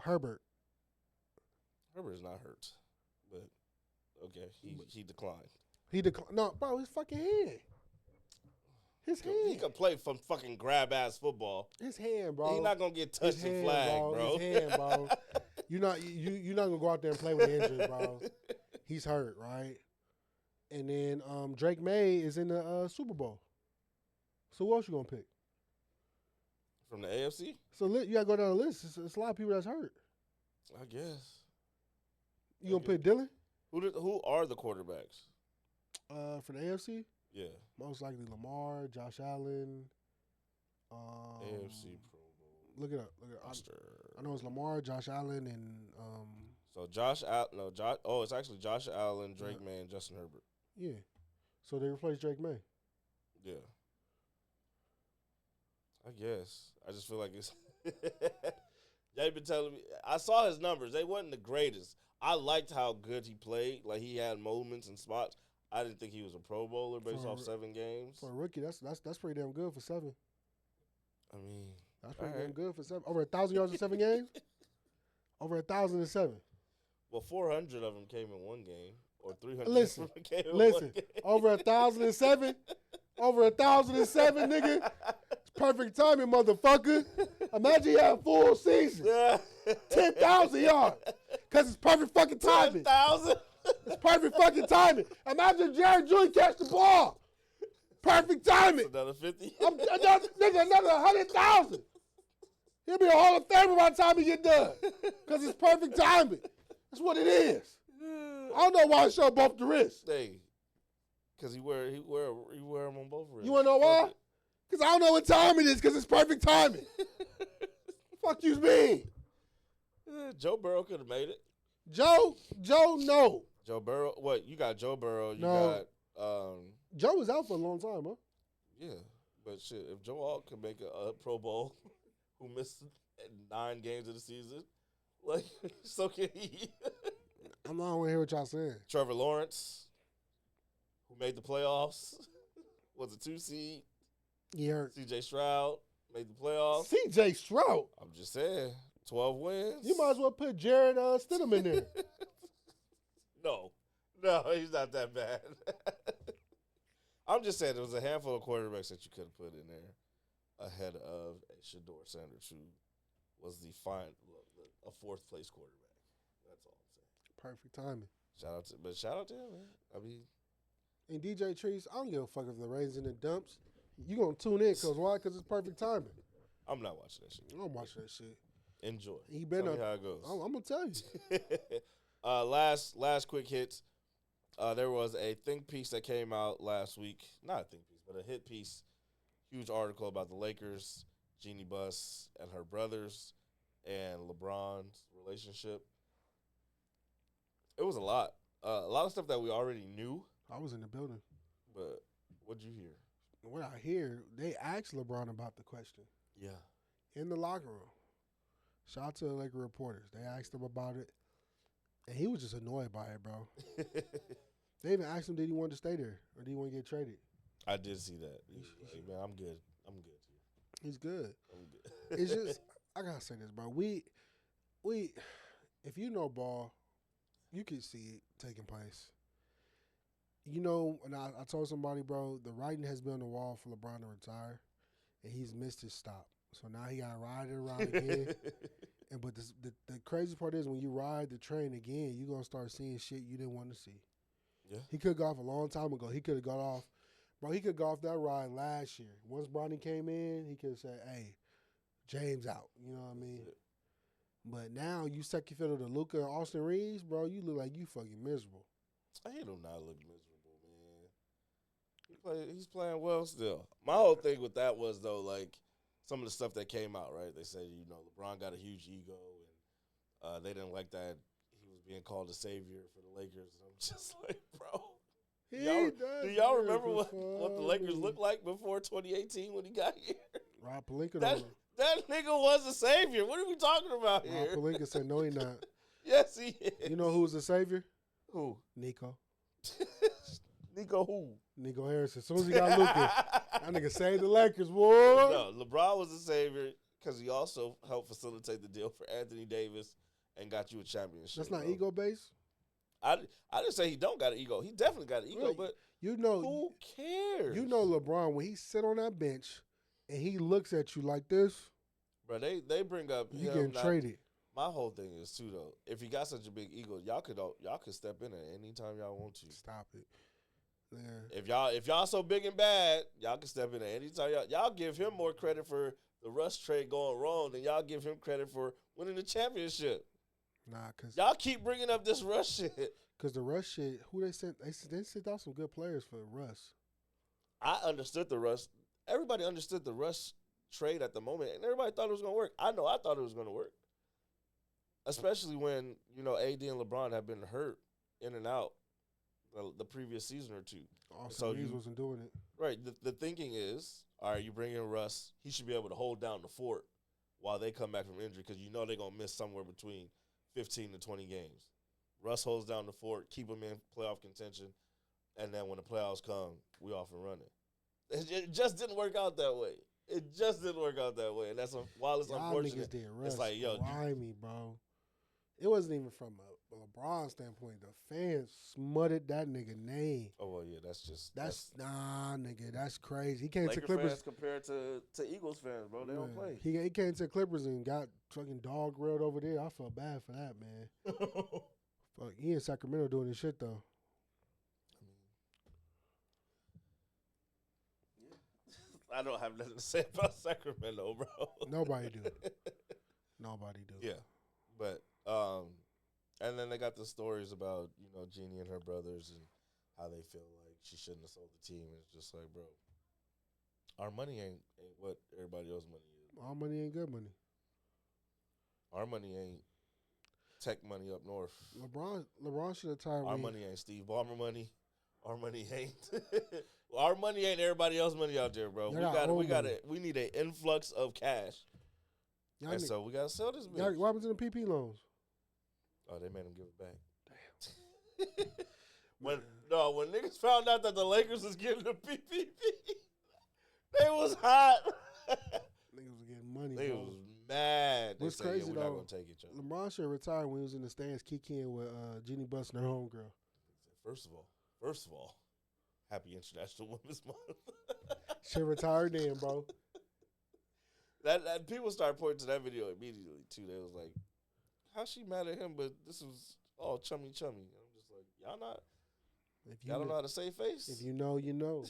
Herbert. Herbert is not hurt. But okay. He declined. No, bro, his fucking hand. His hand. He can play from fucking grab ass football. His hand, bro. He's not gonna get touched and flagged, bro. His hand, bro. You're not gonna go out there and play with the injury, bro. He's hurt, right? And then Drake Maye is in the Super Bowl. So who else you gonna pick? From the AFC? So you gotta go down the list. It's a lot of people that's hurt. I guess. You gonna pick Dylan? Who are the quarterbacks? For the AFC? Yeah. Most likely Lamar, Josh Allen. AFC Pro Bowl. Look it up. I know it's Lamar, Josh Allen, and So it's actually Josh Allen, Drake Maye, and Justin Herbert. Yeah. So they replaced Drake Maye. Yeah. I guess. I just feel like it's they've been telling me. I saw his numbers. They wasn't the greatest. I liked how good he played. Like, he had moments and spots. I didn't think he was a Pro Bowler based off 7 games. For a rookie, that's pretty damn good for 7. I mean, that's pretty damn good for 7. Over 1,000 yards in 7 games. Over 1,007. Well, 400 of them came in 1 game, or 300. Listen, came in 1 game. over 1,007. Over 1,007, nigga. It's perfect timing, motherfucker. Imagine you have a full season. 10,000 yards. Because it's perfect fucking timing. 10,000? It's perfect fucking timing. Imagine Jarrett Jr. catch the ball. Perfect timing. That's another 50. Another 100,000. He'll be a Hall of Famer by the time he get done. Because it's perfect timing. That's what it is. I don't know why Shaw bumped the wrist. Hey, because he wear them on both wrists. You want to know why? Because I don't know what time it is, because it's perfect timing. Fuck you mean? Joe Burrow could have made it. Joe, no. Joe Burrow, what? You got Joe Burrow. You No. got Joe was out for a long time, huh? Yeah, but shit, if Joe Alt could make a Pro Bowl, who missed 9 games of the season, like, so can he. I'm not want to hear what y'all saying. Trevor Lawrence, who made the playoffs, was a 2 seed. He hurt. C.J. Stroud made the playoffs. C.J. Stroud. I'm just saying, 12 wins. You might as well put Jarrett Stidham in there. No, he's not that bad. I'm just saying there was a handful of quarterbacks that you could have put in there. ahead of Shedeur Sanders, who was a fourth-place quarterback. That's all I'm saying. Perfect timing. Shout out to him, man. I mean, and DJ Trees, I don't give a fuck if the Ravens in the dumps. You gonna tune in because why? Because it's perfect timing. I'm not watching that shit. I'm watching that shit. Enjoy. He been Tell up. me how it goes. I'm gonna tell you. Last quick hits. There was a think piece that came out last week. Not a think piece, but a hit piece. Huge article about the Lakers, Jeanie Buss and her brothers, and LeBron's relationship. It was a lot. A lot of stuff that we already knew. I was in the building. But what'd you hear? What I hear, they asked LeBron about the question. Yeah. In the locker room. Shout out to the Laker reporters. They asked him about it, and he was just annoyed by it, bro. They even asked him, did he want to stay there or did he want to get traded? I did see that. He was like, man, I'm good. I'm good. He's good. I'm good. It's just, I got to say this, bro. We, if you know ball, you can see it taking place. You know, and I told somebody, bro, the writing has been on the wall for LeBron to retire, and he's missed his stop. So now he got to ride it around again. But the crazy part is when you ride the train again, you're going to start seeing shit you didn't want to see. Yeah. He could have got off a long time ago. He could have got off. Bro, he could have got off that ride last year. Once Bronny came in, he could have said, hey, James out. You know what I mean? But now you second fiddle to Luka and Austin Reeves, bro, you look like you fucking miserable. He do not look miserable, man. He's playing well still. My whole thing with that was, though, like, some of the stuff that came out, right? They said, you know, LeBron got a huge ego, and they didn't like that he was being called a savior for the Lakers. And I'm just like, bro. Do y'all remember what the Lakers looked like before 2018 when he got here? Rob Pelinka. That nigga was a savior. What are we talking about here? Rob Pelinka said, no, he not. Yes, he is. You know who was the savior? Who? Nico. Nico who? Nico Harrison. As soon as he got Luka, that nigga saved the Lakers, boy. No, LeBron was the savior because he also helped facilitate the deal for Anthony Davis and got you a championship. That's not bro. ego-based? I didn't say he don't got an ego. He definitely got an ego, Really? but You know, who cares? You know LeBron, when he sit on that bench and he looks at you like this, bro, they bring up you him getting traded. My whole thing is, too, though, if he got such a big ego, y'all could step in at any time y'all want to. Stop it. Yeah. If y'all so big and bad, y'all can step in at any time. Y'all give him more credit for the Russ trade going wrong than y'all give him credit for winning the championship. Nah, because y'all keep bringing up this Russ shit. Because the Russ shit, who they sent out some good players for Russ. I understood the Russ. Everybody understood the Russ trade at the moment, and everybody thought it was going to work. I know I thought it was going to work. Especially when, you know, AD and LeBron have been hurt in and out the previous season or two. Austin Reeves wasn't doing it. Right. The thinking is, all right, you bring in Russ. He should be able to hold down the fort while they come back from injury because you know they're going to miss somewhere between 15 to 20 games. Russ holds down the fort, keep them in playoff contention, and then when the playoffs come, we off and running. It just didn't work out that way. It just didn't work out that way, and that's while it's unfortunate. Russ, it's like, yo, me, bro. It wasn't even from a LeBron standpoint. The fans smutted that nigga name. Oh well, yeah, that's nah, nigga, that's crazy. He came Laker to Clippers fans compared to Eagles fans, bro. They don't play. He came to Clippers and got fucking dog grilled over there. I felt bad for that, man. Fuck, he in Sacramento doing his shit though. I don't have nothing to say about Sacramento, bro. Nobody do. Nobody do. Yeah, but and then they got the stories about, you know, Jeanie and her brothers and how they feel like she shouldn't have sold the team. It's just like, bro, our money ain't what everybody else's money is. Our money ain't good money. Our money ain't tech money up north. LeBron should have retired. Our money ain't Steve Ballmer money. Our money ain't. Our money ain't everybody else's money out there, bro. We need an influx of cash. So we gotta sell this bitch. What happens to the PP loans? Oh, they made him give it back. Damn. when niggas found out that the Lakers was getting the PPP, they was hot. Niggas was getting money. They bro. was mad. What's said, crazy we're though? not gonna take it, y'all. LeBron should retire when he was in the stands kicking with Jeanie Buss and her homegirl. First of all, happy International Women's Month. Should retire then, bro. That people started pointing to that video immediately too. They was like, "How's she mad at him?" But this was all chummy. I'm just like, y'all don't know how to save face. If you know, you know.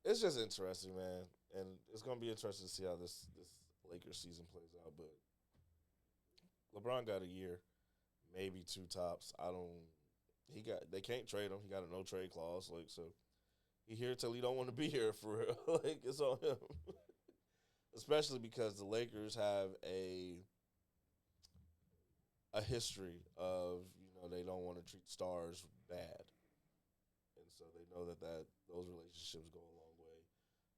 It's just interesting, man, and it's gonna be interesting to see how this Lakers season plays out. But LeBron got a year, maybe 2 tops. They can't trade him. He got a no trade clause, like so. He here till he don't want to be here for real. Like it's on him. Especially because the Lakers have a history of they don't want to treat stars bad, and so they know that those relationships go a long way.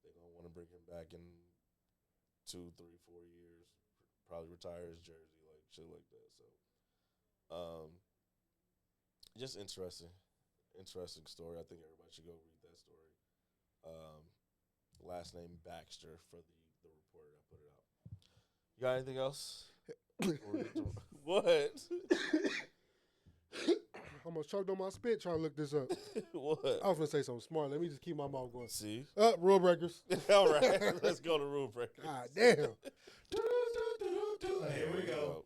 They don't want to bring him back in 2, 3, 4 years. Probably retire his jersey, like shit like that. So, just interesting story. I think everybody should go read that story. Last name Baxter for the reporter that put it out. You got anything else? What? I almost choked on my spit trying to look this up. What? I was going to say something smart. Let me just keep my mouth going. See? Rule breakers. All right. Let's go to rule breakers. God damn. Here we go.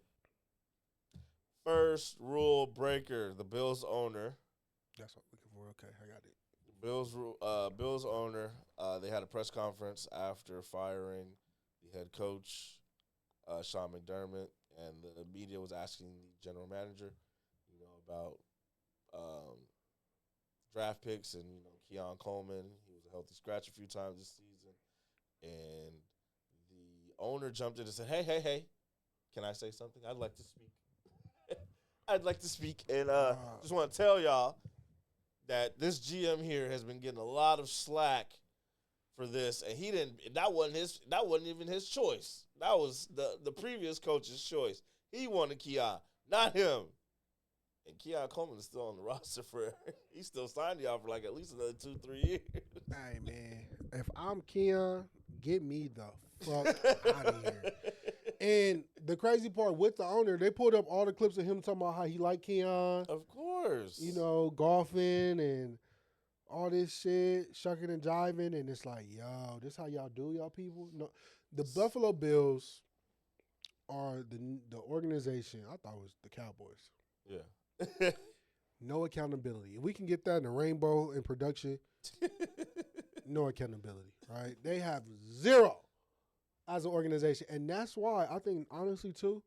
First rule breaker, the Bills owner. That's what we're looking for. Okay, I got it. Bills owner, they had a press conference after firing the head coach, Sean McDermott, and the media was asking the general manager, about draft picks and, Keon Coleman. He was a healthy scratch a few times this season. And the owner jumped in and said, hey, can I say something? I'd like to speak. And just want to tell y'all that this GM here has been getting a lot of slack for this, and that wasn't even his choice. That was the previous coach's choice. He wanted Keon, not him. And Keon Coleman is still on the roster he's still signed y'all for like at least another 2-3 years. Hey, man, if I'm Keon, get me the fuck out of here. And the crazy part with the owner, they pulled up all the clips of him talking about how he liked Keon. Of course. Golfing and all this shit, shucking and jiving. And it's like, yo, this how y'all do, y'all people? No, the Buffalo Bills are the organization. I thought it was the Cowboys. Yeah. No accountability. If we can get that in the rainbow in production, no accountability, right? They have zero as an organization. And that's why I think, honestly, too,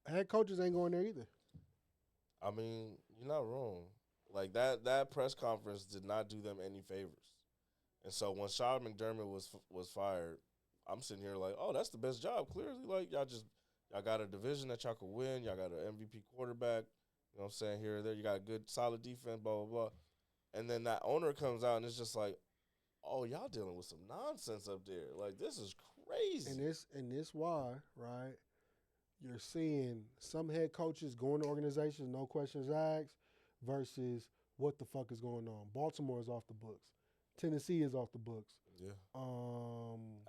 head coaches ain't going there either. I mean, you're not wrong. Like, that press conference did not do them any favors. And so when Sean McDermott was fired, I'm sitting here like, oh, that's the best job, clearly. Like, y'all got a division that y'all could win. Y'all got an MVP quarterback, you know what I'm saying, here or there. You got a good, solid defense, blah, blah, blah. And then that owner comes out and it's just like, oh, y'all dealing with some nonsense up there. Like, this is crazy. And this why, right, you're seeing some head coaches going to organizations, no questions asked, versus what the fuck is going on. Baltimore is off the books. Tennessee is off the books. Yeah.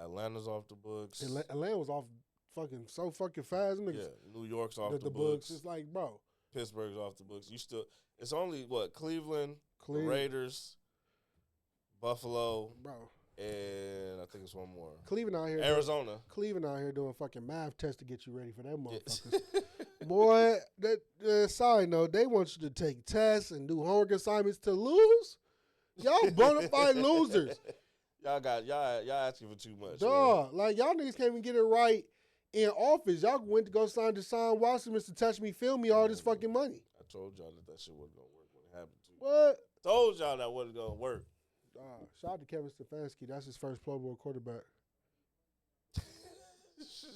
Atlanta's off the books. Atlanta was off so fucking fast. Yeah, New York's off the books. It's like, bro. Pittsburgh's off the books. It's only, Cleveland, the Raiders, Buffalo, bro, and I think it's one more. Cleveland out here. Arizona. Cleveland out here doing fucking math tests to get you ready for them motherfuckers. Boy, side note, they want you to take tests and do homework assignments to lose. Y'all bona fide losers. Y'all asking for too much. Dog, like y'all niggas can't even get it right in office. Y'all went to go sign Deshaun Watson, Mr. Touch Me, Feel Me, all this fucking money. I told y'all that shit wasn't gonna work when it happened to you. What? Told y'all that wasn't gonna work. Shout out to Kevin Stefanski. That's his first Pro Bowl quarterback.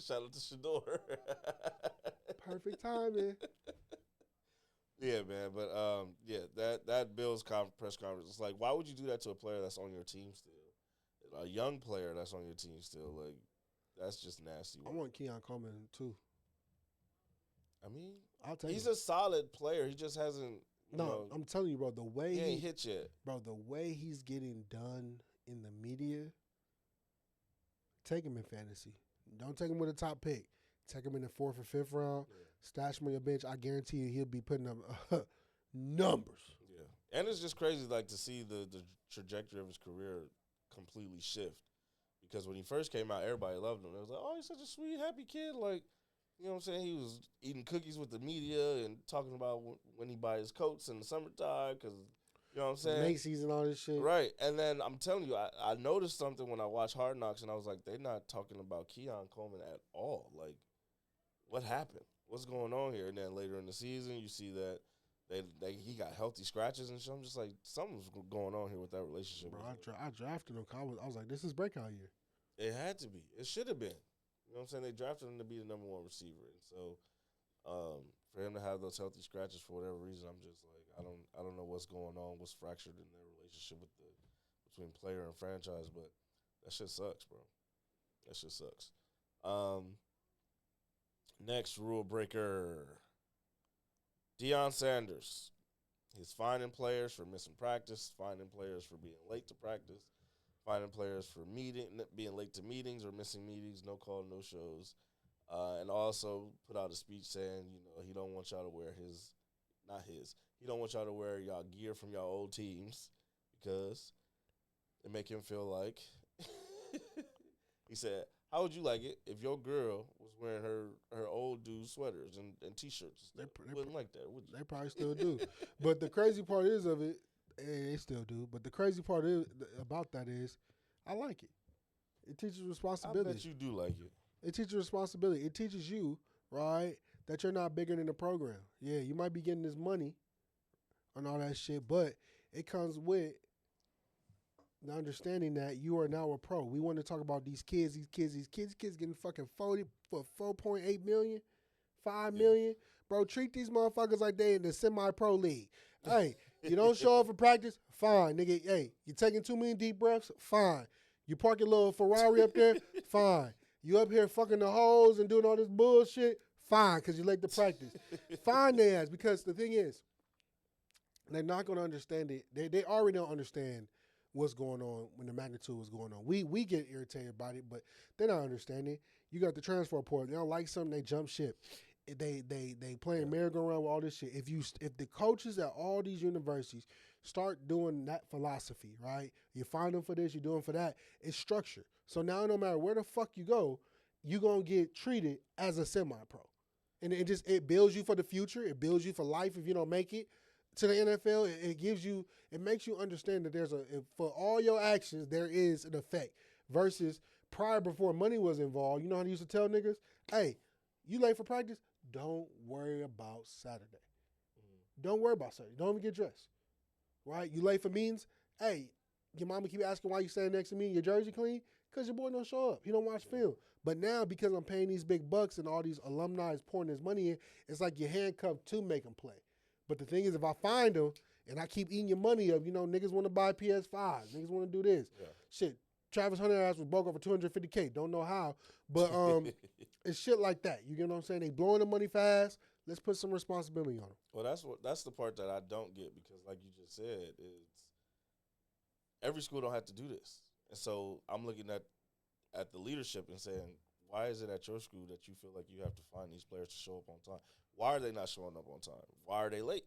Shout out to Shedeur. Perfect timing. Yeah, man. But that Bills press conference. It's like, why would you do that to a player that's on your team still? A young player that's on your team still. Like, that's just nasty. I want Keon Coleman too. I mean, I'll tell he's you. a solid player. He just hasn't. I'm telling you, bro. The way he ain't hit yet, bro. The way he's getting done in the media. Take him in fantasy. Don't take him with a top pick. Take him in the 4th or 5th round. Yeah. Stash him on your bench. I guarantee you, he'll be putting up numbers. Yeah, and it's just crazy, like to see the trajectory of his career completely shift. Because when he first came out, everybody loved him. It was like, oh, he's such a sweet, happy kid. Like, you know what I'm saying? He was eating cookies with the media and talking about when he buy his coats in the summertime because, you know what I'm saying? Macy's and all this shit. Right. And then I'm telling you, I noticed something when I watched Hard Knocks, and I was like, they're not talking about Keon Coleman at all. Like, what happened? What's going on here? And then later in the season, you see that he got healthy scratches and shit. I'm just like, something's going on here with that relationship. Bro, I drafted him. I was like, this is breakout year. It had to be. It should have been. You know what I'm saying? They drafted him to be the number one receiver. And so for him to have those healthy scratches for whatever reason, I'm just like, I don't know what's going on, what's fractured in their relationship between player and franchise, but that shit sucks, bro. That shit sucks. Next rule breaker. Deion Sanders. He's finding players for missing practice, finding players for being late to practice, finding players for being late to meetings or missing meetings, no call, no shows. And also put out a speech saying, you know, he don't want y'all to wear he don't want y'all to wear y'all gear from y'all old teams because it make him feel like, he said, how would you like it if your girl was wearing her old dude sweaters and T-shirts? They wouldn't like that, would you? They probably still do. But the crazy part is of it, they still do. But the crazy part about that is, I like it. It teaches responsibility. I bet you do like it. It teaches responsibility. It teaches you, right, that you're not bigger than the program. Yeah, you might be getting this money and all that shit, but it comes with the understanding that you are now a pro. We want to talk about these kids getting fucking 40 for 4.8 million, 5 million. Bro, treat these motherfuckers like they in the semi-pro league. Hey, you don't show up for practice? Fine, nigga. Hey, you taking too many deep breaths? Fine. You park your little Ferrari up there? Fine. You up here fucking the hoes and doing all this bullshit? Fine, because you late to practice. Fine their ass, because the thing is, they're not going to understand it. They already don't understand what's going on when the magnitude was going on. We get irritated about it, but they're not understanding. You got the transfer portal. They don't like something, they jump ship. They playing merry-go-round with all this shit. If the coaches at all these universities start doing that philosophy, right? You find them for this, you do them for that. It's structured. So now no matter where the fuck you go, you're going to get treated as a semi-pro. And it builds you for the future. It builds you for life if you don't make it to the NFL. It makes you understand that for all your actions, there is an effect. Versus prior, before money was involved, you know how they used to tell niggas, hey, you late for practice? Don't worry about Saturday. Don't worry about Saturday. Don't even get dressed. Right? You late for meetings? Hey, your mama keep asking why you standing next to me and your jersey clean? Because your boy don't show up. He don't watch film. But now, because I'm paying these big bucks and all these alumni is pouring this money in, it's like you're handcuffed to make them play. But the thing is, if I find them and I keep eating your money up, you know, niggas want to buy PS5s. Niggas want to do this. Yeah. Shit, Travis Hunter ass was broke over $250K. Don't know how. But it's shit like that. You get what I'm saying? They blowing the money fast. Let's put some responsibility on them. Well, that's the part that I don't get because, like you just said, it's every school don't have to do this. And so I'm looking at the leadership and saying, why is it at your school that you feel like you have to find these players to show up on time? Why are they not showing up on time? Why are they late?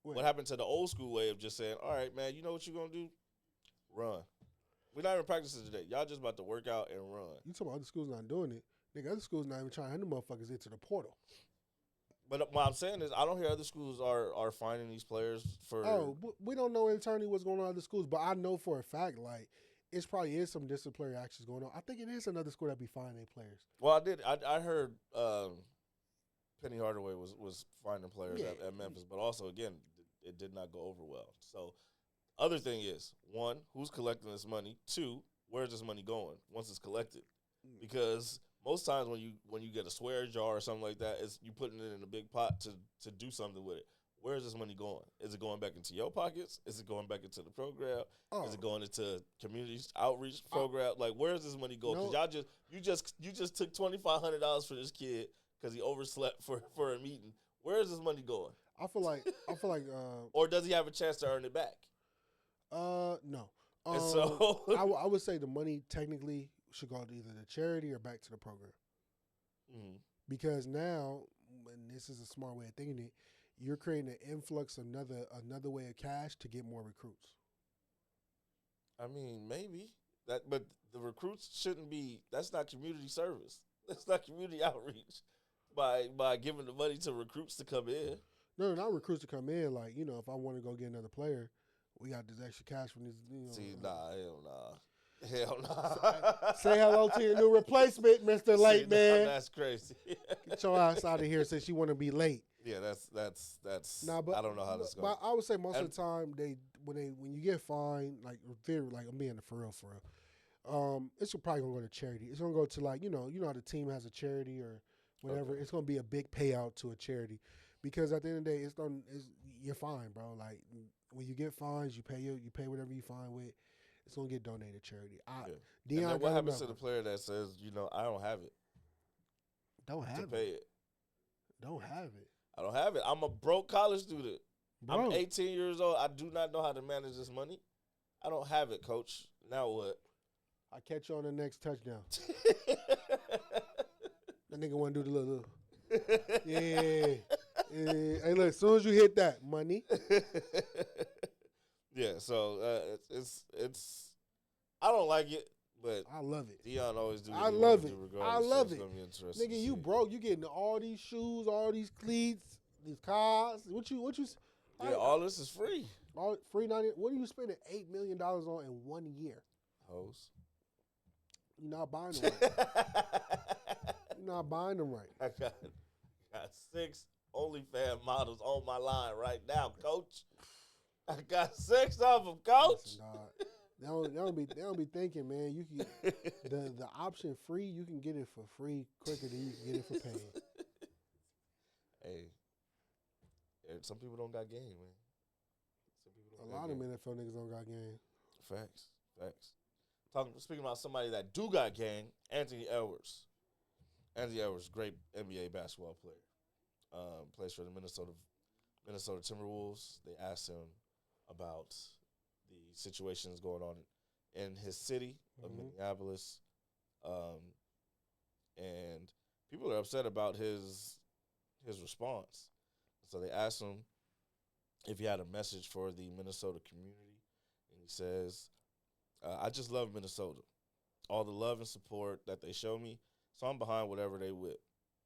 What happened to the old school way of just saying, all right, man, you know what you're going to do? Run. We're not even practicing today. Y'all just about to work out and run. You talking about other schools not doing it. Nigga, other schools not even trying to hand them motherfuckers into the portal. But what I'm saying is I don't hear other schools are finding these players for... Oh, we don't know internally what's going on in other schools, but I know for a fact, like, it probably is some disciplinary actions going on. I think it is another school that be finding their players. Well, I heard Penny Hardaway was finding players at Memphis, but also, again, it did not go over well. So, other thing is, one, who's collecting this money? Two, where's this money going once it's collected? Because most times when you get a swear jar or something like that, it's you putting it in a big pot to do something with it. Where is this money going? Is it going back into your pockets? Is it going back into the program? Is it going into community outreach program? Like, where is this money going? Because you just took $2,500 for this kid because he overslept for a meeting. Where is this money going? I feel like or does he have a chance to earn it back? No. And so I would say the money technically should go to either the charity or back to the program. Mm-hmm. Because now, and this is a smart way of thinking it, you're creating an influx of another way of cash to get more recruits. I mean, maybe that, but the recruits shouldn't be. That's not community service. That's not community outreach by giving the money to recruits to come in. No, not recruits to come in. Like, if I want to go get another player, we got this extra cash from these. See, hell nah. Say hello to your new replacement, Mr. Late Man. That's crazy. Get your ass out of here since you want to be late. Yeah, that's. Nah, but I don't know how this goes. But I would say most of the time when you get fined, like I'm being for real. It's probably gonna go to charity. It's gonna go to like you know how the team has a charity or whatever. Okay. It's gonna be a big payout to a charity, because at the end of the day, you're fine, bro. Like when you get fines, you pay whatever you fine with. It's gonna get donated to charity. And then what happens to the player that says, I don't have it? Don't have to pay it. Don't have it. I don't have it. I'm a broke college student. Bro. I'm 18 years old. I do not know how to manage this money. I don't have it, coach. Now what? I'll catch you on the next touchdown. That nigga want to do the little. Yeah. Hey, look, as soon as you hit that, money. Yeah, so it's. I don't like it, but I love it. Deion always do. I love it. I love it. Nigga, you broke. You getting all these shoes, all these cleats, these cars. What you? Yeah, all this is free. All free 90. What are you spending $8 million on in 1 year? Hoes. You're not buying them right. You're not buying them right. I got 6 OnlyFans models on my line right now, coach. I got 6 of them, coach. Listen, dog, they don't be thinking, man. You can the option free. You can get it for free quicker than you can get it for paying. Hey, some people don't got game, man. A lot of NFL niggas don't got game. Facts. Speaking about somebody that do got game, Anthony Edwards. Anthony Edwards, great NBA basketball player. Plays for the Minnesota Timberwolves. They asked him about the situations going on in his city of Minneapolis, and people are upset about his response. So they asked him if he had a message for the Minnesota community, and he says, "I just love Minnesota, all the love and support that they show me. So I'm behind whatever they with.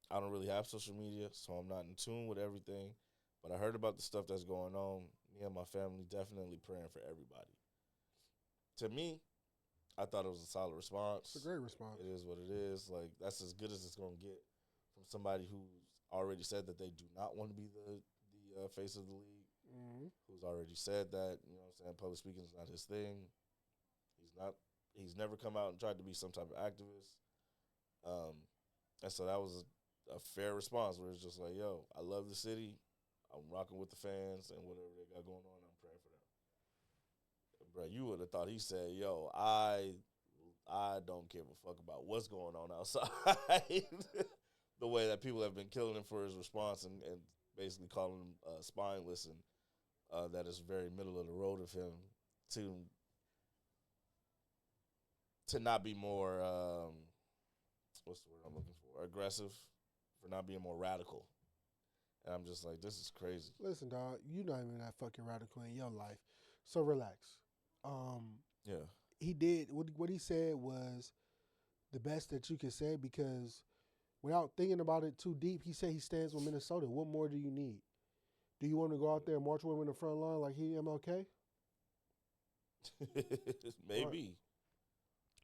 I don't really have social media, so I'm not in tune with everything. But I heard about the stuff that's going on. Me and my family definitely praying for everybody." To me, I thought it was a solid response. It's a great response. It is what it is. Like, that's as good as it's going to get from somebody who's already said that they do not want to be the face of the league, who's already said that, public speaking is not his thing. He's never come out and tried to be some type of activist. And so that was a fair response where it's just like, yo, I love the city. I'm rocking with the fans, and whatever they got going on, I'm praying for them. Bro, you would have thought he said, yo, I don't give a fuck about what's going on outside. The way that people have been killing him for his response and basically calling him spineless, and that is very middle of the road of him to not be more, what's the word I'm looking for, aggressive, for not being more radical. And I'm just like, this is crazy. Listen, dog, you're not even that fucking radical in your life, so relax. Yeah. He did, what he said was the best that you could say, because without thinking about it too deep, he said he stands with Minnesota. What more do you need? Do you want to go out there and march with him in the front line like he MLK? Maybe. Right.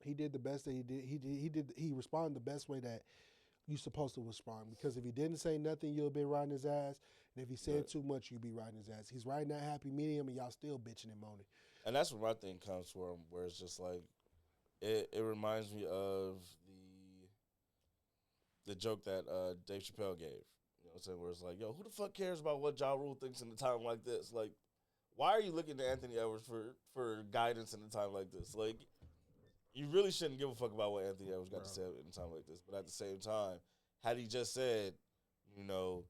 He did the best that he did. He responded the best way that you're supposed to respond. Because if he didn't say nothing, you'll be riding his ass. And if he said too much, you'll be riding his ass. He's riding that happy medium, and y'all still bitching and moaning. And that's where my thing comes from, where it's just like, it reminds me of the joke that Dave Chappelle gave. You know what I'm saying? Where it's like, yo, who the fuck cares about what Ja Rule thinks in a time like this? Like, why are you looking to Anthony Edwards for guidance in a time like this? Like, you really shouldn't give a fuck about what Anthony Edwards got to say in a time like this. But at the same time, had he just said, I don't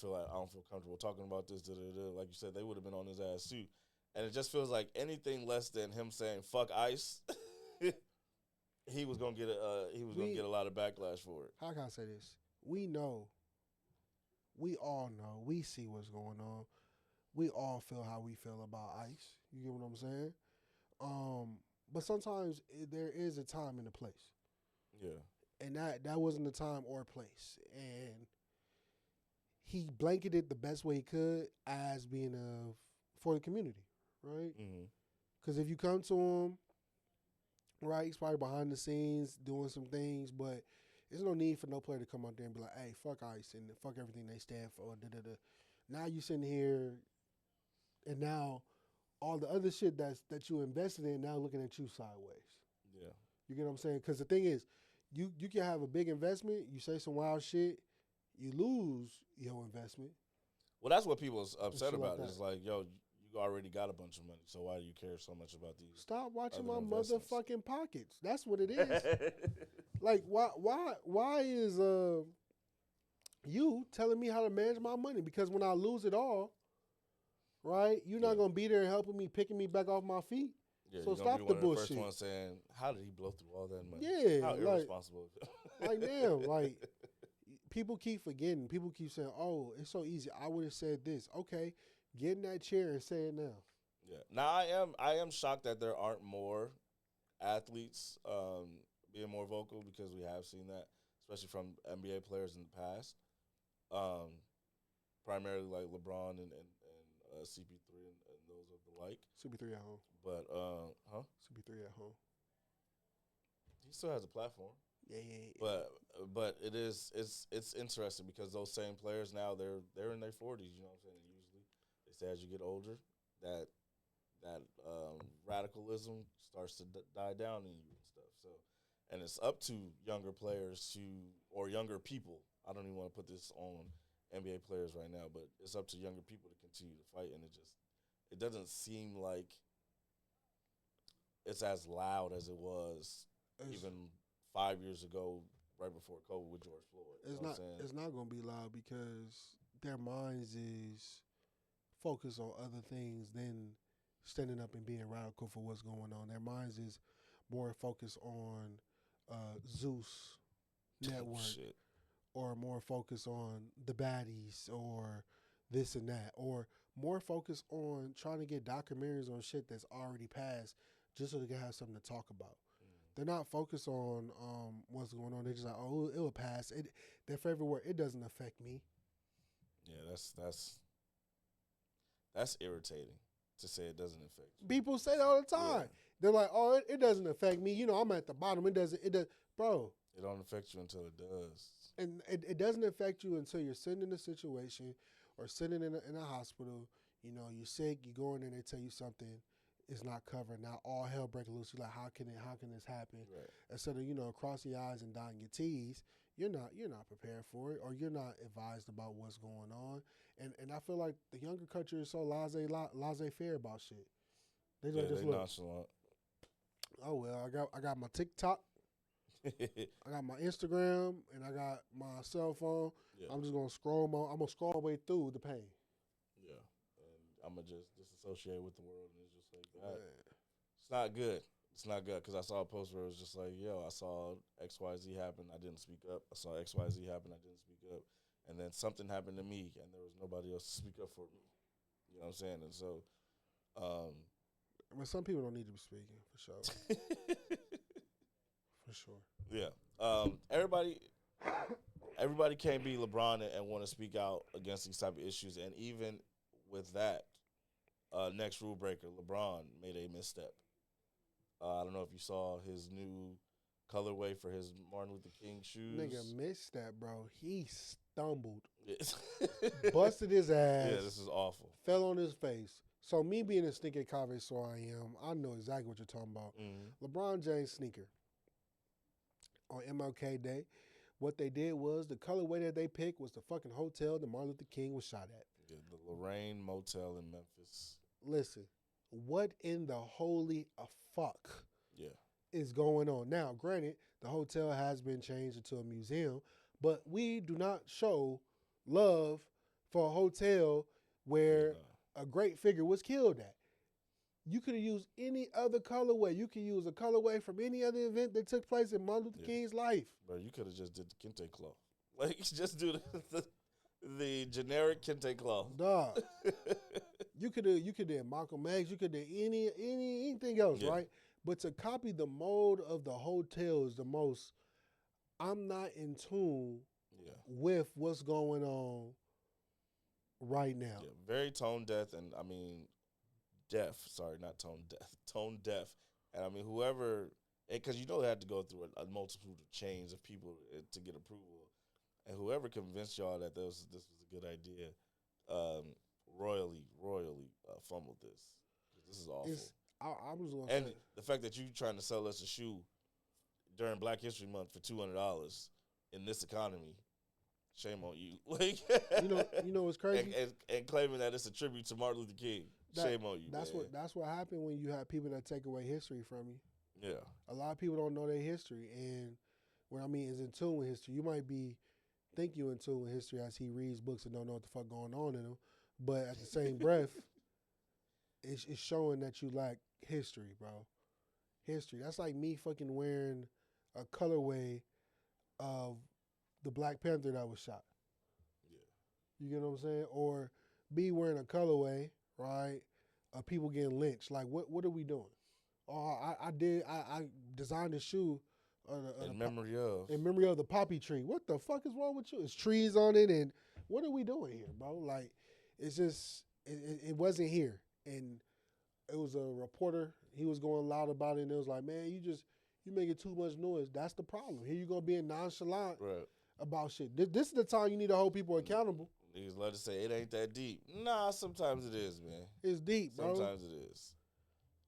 feel comfortable talking about this, like you said, they would have been on his ass too. And it just feels like anything less than him saying fuck ICE, he was gonna get a lot of backlash for it. How can I say this? We all know, we see what's going on. we all feel how we feel about ICE. You get what I'm saying? But sometimes there is a time and a place. Yeah. And that wasn't the time or place. And he blanketed the best way he could as being for the community, right? Because if you come to him, right, he's probably behind the scenes doing some things, but there's no need for no player to come out there and be like, hey, fuck ICE and fuck everything they stand for. Da-da-da. Now you sitting here, and now all the other shit that you invested in now looking at you sideways. Yeah. You get what I'm saying? Because the thing is, you can have a big investment, you say some wild shit, you lose your investment. Well, that's what people's upset about. Like it's like, yo, you already got a bunch of money, so why do you care so much about these? Stop watching my investments? motherfucking pockets. That's what it is. Like, why is you telling me how to manage my money? Because when I lose it all, right, you're not gonna be there helping me, picking me back off my feet. Yeah, so you're stop be the one bullshit. Of the first one saying, how did he blow through all that money? Yeah, how irresponsible. Like damn, like people keep forgetting. People keep saying, "Oh, it's so easy. I would have said this." Okay, get in that chair and say it now. Yeah. Now I am shocked that there aren't more athletes being more vocal, because we have seen that, especially from NBA players in the past. Primarily like LeBron and CP3 and those of the like. CP3 at home. But CP3 at home. He still has a platform. Yeah. But it's interesting because those same players now they're in their 40s. You know what I'm saying? Usually they say as you get older that radicalism starts to die down in you and stuff. So, and it's up to younger players or younger people. I don't even want to put this on NBA players right now, but it's up to younger people to continue to fight, and it doesn't seem like it's as loud as it was even 5 years ago, right before COVID with George Floyd. It's not gonna be loud because their minds is focused on other things than standing up and being radical for what's going on. Their minds is more focused on Zeus Network. Shit. Or more focused on the baddies or this and that, or more focused on trying to get documentaries on shit that's already passed just so they can have something to talk about. They're not focused on what's going on. They're just like, oh, it will pass. Their favorite word, it doesn't affect me. Yeah, that's irritating to say it doesn't affect you. People say that all the time. Yeah. They're like, oh, it doesn't affect me. You know, I'm at the bottom. It does. Bro. It don't affect you until it does. And it doesn't affect you until you're sitting in a situation or sitting in a hospital. You know, you're sick. You go in there and they tell you something is not covered. Now all hell breaking loose. You're like, how can this happen? Right. Instead of crossing your I's and dotting your T's, you're not prepared for it, or you're not advised about what's going on. And I feel like the younger culture is so laissez-faire about shit. They just look. Nonchalant. Oh well, I got my TikTok. I got my Instagram and I got my cell phone. Yeah. I'm just gonna scroll. I'm gonna scroll my way through the pain. Yeah, and I'm gonna just disassociate with the world, and it's just like that. It's not good. It's not good because I saw a post where it was just like, "Yo, I saw XYZ happen. I didn't speak up. I saw XYZ happen. I didn't speak up, and then something happened to me, and there was nobody else to speak up for me." You know what I'm saying? And so, some people don't need to be speaking for sure. For sure. Yeah. Everybody can't be LeBron and want to speak out against these type of issues. And even with that, next rule breaker, LeBron made a misstep. I don't know if you saw his new colorway for his Martin Luther King shoes. Nigga missed that, bro. He stumbled. Yes. Busted his ass. Yeah, this is awful. Fell on his face. So me being a sneaker connoisseur I know exactly what you're talking about. Mm-hmm. LeBron James sneaker. On MLK Day, what they did was the colorway that they picked was the fucking hotel that Martin Luther King was shot at. Yeah, the Lorraine Motel in Memphis. Listen, what in the holy fuck is going on? Now, granted, the hotel has been changed into a museum, but we do not show love for a hotel where a great figure was killed at. You could have used any other colorway. You could use a colorway from any other event that took place in Martin Luther King's life. Bro, you could have just did the Kente Claw. Like, just do the generic Kente Claw. Dog. You could have Malcolm X. You could have anything else, right? But to copy the mode of the hotel is the most. I'm not in tune with what's going on right now. Yeah, very tone deaf, and I mean deaf. Sorry, not tone deaf. Tone deaf, and I mean whoever, because you know they had to go through a multitude of chains of people to get approval, and whoever convinced y'all that this was a good idea, royally fumbled this. This is awful. I was gonna and say, the fact that you trying to sell us a shoe during Black History Month for $200 in this economy, shame on you. Like you know what's crazy? And claiming that it's a tribute to Martin Luther King. Shame on you. That's what happened when you have people that take away history from you. Yeah. A lot of people don't know their history, and what I mean is in tune with history. You might think you're in tune with history as he reads books and don't know what the fuck going on in them, but at the same breath, it's showing that you lack history, bro. History. That's like me fucking wearing a colorway of the Black Panther that was shot. Yeah. You get what I'm saying? Or me wearing a colorway, right, of people getting lynched. Like, what are we doing? Oh, I designed a shoe in memory of the poppy tree. What the fuck is wrong with you? It's trees on it, and what are we doing here, bro? Like, it's just it wasn't here, and it was a reporter. He was going loud about it, and it was like, man, you making too much noise. That's the problem. Here you gonna be nonchalant about shit. This is the time you need to hold people accountable. Niggas love to say it ain't that deep. Nah, sometimes it is, man. It's deep, bro. Sometimes it is.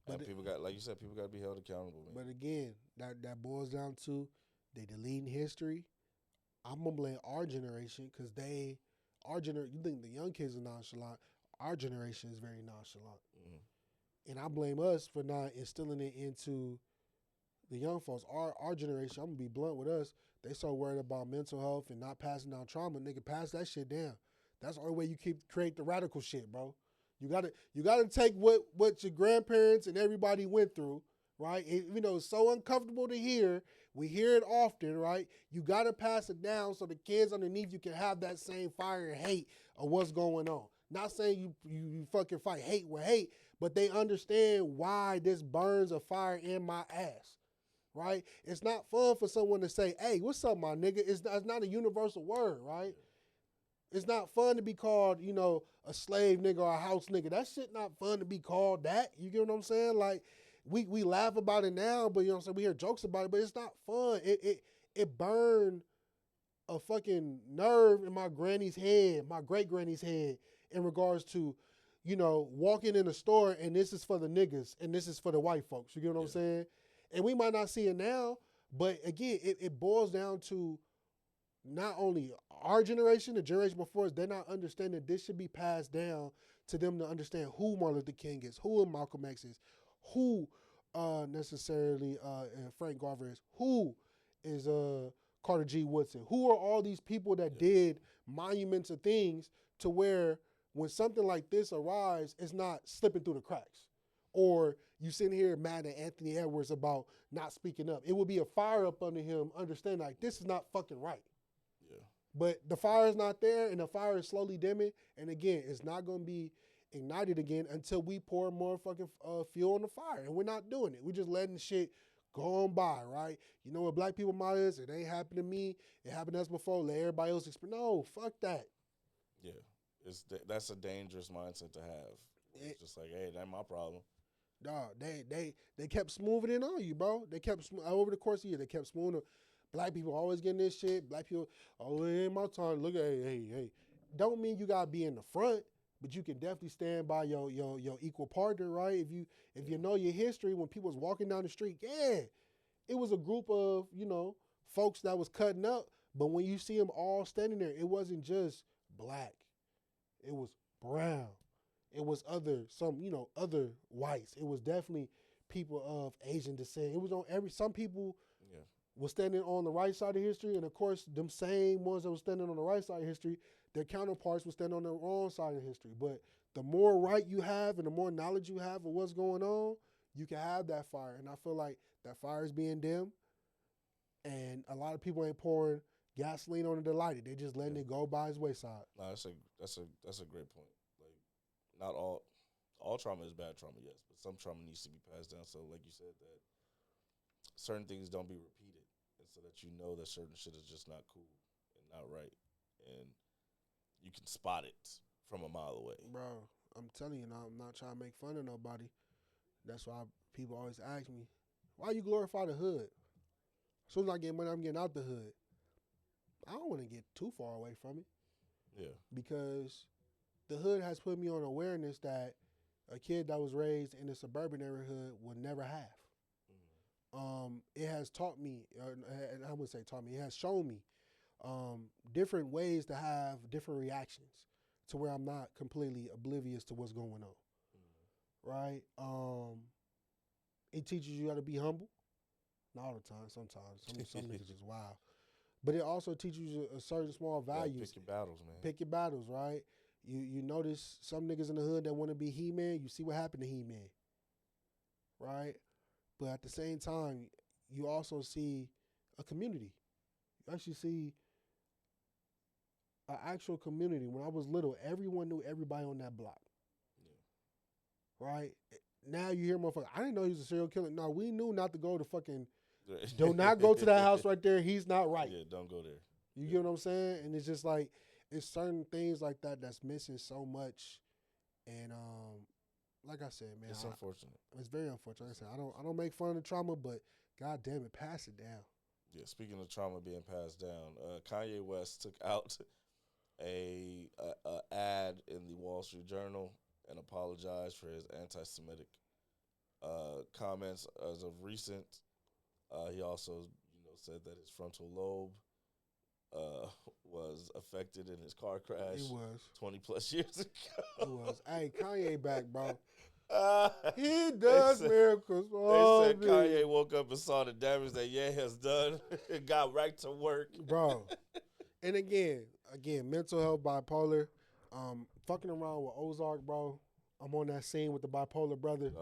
And people got, like you said, people got to be held accountable, man. But again, that boils down to they deleting history. I'm gonna blame our generation because you think the young kids are nonchalant. Our generation is very nonchalant. And I blame us for not instilling it into the young folks. Our generation, I'm going to be blunt with us, they so worried about mental health and not passing down trauma. Nigga, pass that shit down. That's the only way you create the radical shit, bro. You gotta take what your grandparents and everybody went through, right? It's so uncomfortable to hear. We hear it often, right? You gotta pass it down so the kids underneath you can have that same fire and hate of what's going on. Not saying you fucking fight hate with hate, but they understand why this burns a fire in my ass, right? It's not fun for someone to say, hey, what's up, my nigga? It's not a universal word, right? It's not fun to be called, a slave nigga or a house nigga. That shit not fun to be called that. You get what I'm saying? Like, we laugh about it now, but we hear jokes about it, but it's not fun. It burned a fucking nerve in my granny's head, my great granny's head, in regards to, walking in a store and this is for the niggas and this is for the white folks. You get what I'm saying? And we might not see it now, but again, it boils down to not only our generation, the generation before us, they're not understanding this should be passed down to them to understand who Martin Luther King is, who Malcolm X is, who necessarily Frank Garver is, who is Carter G. Woodson, who are all these people that did monuments of things to where when something like this arrives, it's not slipping through the cracks. Or you sitting here mad at Anthony Edwards about not speaking up. It would be a fire up under him, understanding like this is not fucking right. But the fire is not there, and the fire is slowly dimming. And again, it's not going to be ignited again until we pour more fucking fuel on the fire. And we're not doing it. We're just letting shit go on by, right? You know what black people motto is? It ain't happened to me. It happened to us before. Let everybody else experience. No, fuck that. Yeah, that's a dangerous mindset to have. It's just like, hey, that ain't my problem. Dog, they kept smoothing it on you, bro. They kept over the course of the year. They kept smoothing. Black people always getting this shit. Black people, oh, it ain't my time. Look at, hey. Don't mean you gotta be in the front, but you can definitely stand by your equal partner, right? If you know your history, when people was walking down the street, it was a group of folks that was cutting up. But when you see them all standing there, it wasn't just black. It was brown. It was other whites. It was definitely people of Asian descent. It was on some people. Was standing on the right side of history, and of course, them same ones that were standing on the right side of history, their counterparts were standing on the wrong side of history. But the more right you have and the more knowledge you have of what's going on, you can have that fire. And I feel like that fire is being dim, and a lot of people ain't pouring gasoline on it to light it. They're just letting it go by its wayside. No, that's a great point. Like, not all. all trauma is bad trauma, yes, but some trauma needs to be passed down. So, like you said, that certain things don't be repeated, and so that you know that certain shit is just not cool and not right, and you can spot it from a mile away. Bro, I'm telling you, I'm not trying to make fun of nobody. That's why people always ask me, why you glorify the hood? As soon as I get money, I'm getting out the hood. I don't want to get too far away from it. Yeah. Because the hood has put me on awareness that a kid that was raised in a suburban neighborhood would never have. It has taught me, and I wouldn't say taught me, it has shown me different ways to have different reactions to where I'm not completely oblivious to what's going on. Right? It teaches you how to be humble. Not all the time, sometimes. Some niggas just wild. But it also teaches you a certain small values. Pick your battles, man. Pick your battles, right? You notice some niggas in the hood that want to be He-Man, you see what happened to He-Man. Right? But at the same time, you also see a community. You actually see an actual community. When I was little, everyone knew everybody on that block. Yeah. Right? Now you hear motherfuckers, I didn't know he was a serial killer. No, we knew not to go to fucking, do not go to that house right there. He's not right. Yeah, don't go there. You get what I'm saying? And it's just like, it's certain things like that that's missing so much. And like I said, man, it's unfortunate. It's very unfortunate. Like I said, I don't make fun of the trauma, but God damn it, pass it down. Yeah, speaking of trauma being passed down, Kanye West took out a ad in the Wall Street Journal and apologized for his anti-Semitic comments as of recent. He also, said that his frontal lobe was affected in his car crash. It was 20+ years ago. It was. Hey, Kanye back, bro. He does miracles. They said Kanye woke up and saw the damage that Ye has done and got right to work. Bro. And again, mental health, bipolar. Fucking around with Ozark, bro. I'm on that scene with the bipolar brother.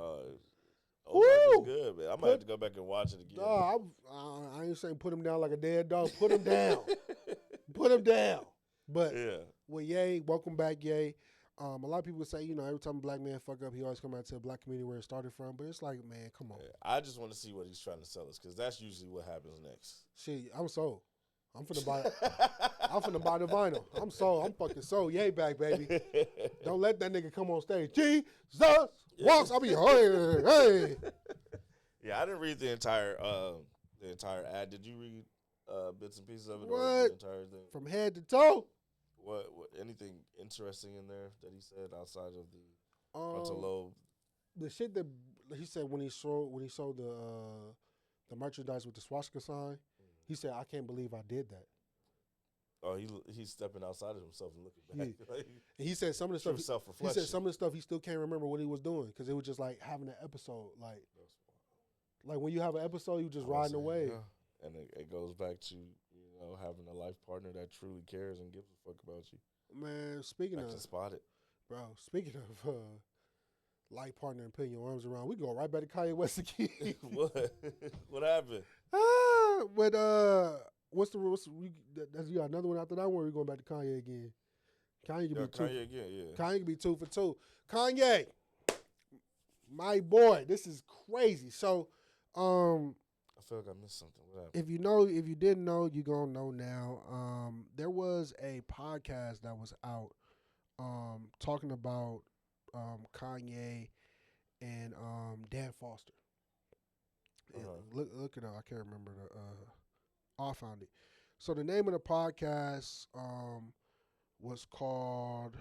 Ozark is good, man. I'm going to have to go back and watch it again. I ain't saying put him down like a dead dog. Put him down. Put him down. But with Ye, welcome back, Ye. A lot of people say, every time a black man fuck up, he always come out to the black community where it started from. But it's like, man, come on. Yeah, I just want to see what he's trying to sell us because that's usually what happens next. Shit, I'm sold. I'm finna buy the vinyl. I'm sold. I'm fucking sold. Ye back, baby. Don't let that nigga come on stage. Jesus walks. I'll be hey. Yeah, I didn't read the entire ad. Did you read bits and pieces of it? What? Or the entire thing? From head to toe. What anything interesting in there that he said outside of the frontal lobe? The shit that he said when he sold the merchandise with the swastika sign, he said, "I can't believe I did that." Oh, he's stepping outside of himself and looking back. Yeah. And he said some of the stuff. Self-reflection. He said some of the stuff he still can't remember what he was doing because it was just like having an episode, like when you have an episode, you just riding away. Yeah. And it goes back to having a life partner that truly cares and gives a fuck about you. Man, speaking of spot it, bro. Speaking of life partner and putting your arms around, we go right back to Kanye West again. What happened? But you got another one after that one. We're going back to Kanye again. Kanye can be Kanye again, yeah. Kanye can be 2 for 2. Kanye, my boy, this is crazy. So, I feel like I missed something. What happened? If you didn't know, you're gonna know now. There was a podcast that was out, talking about Kanye and Dan Foster. Look it up. I can't remember I found it. So the name of the podcast was called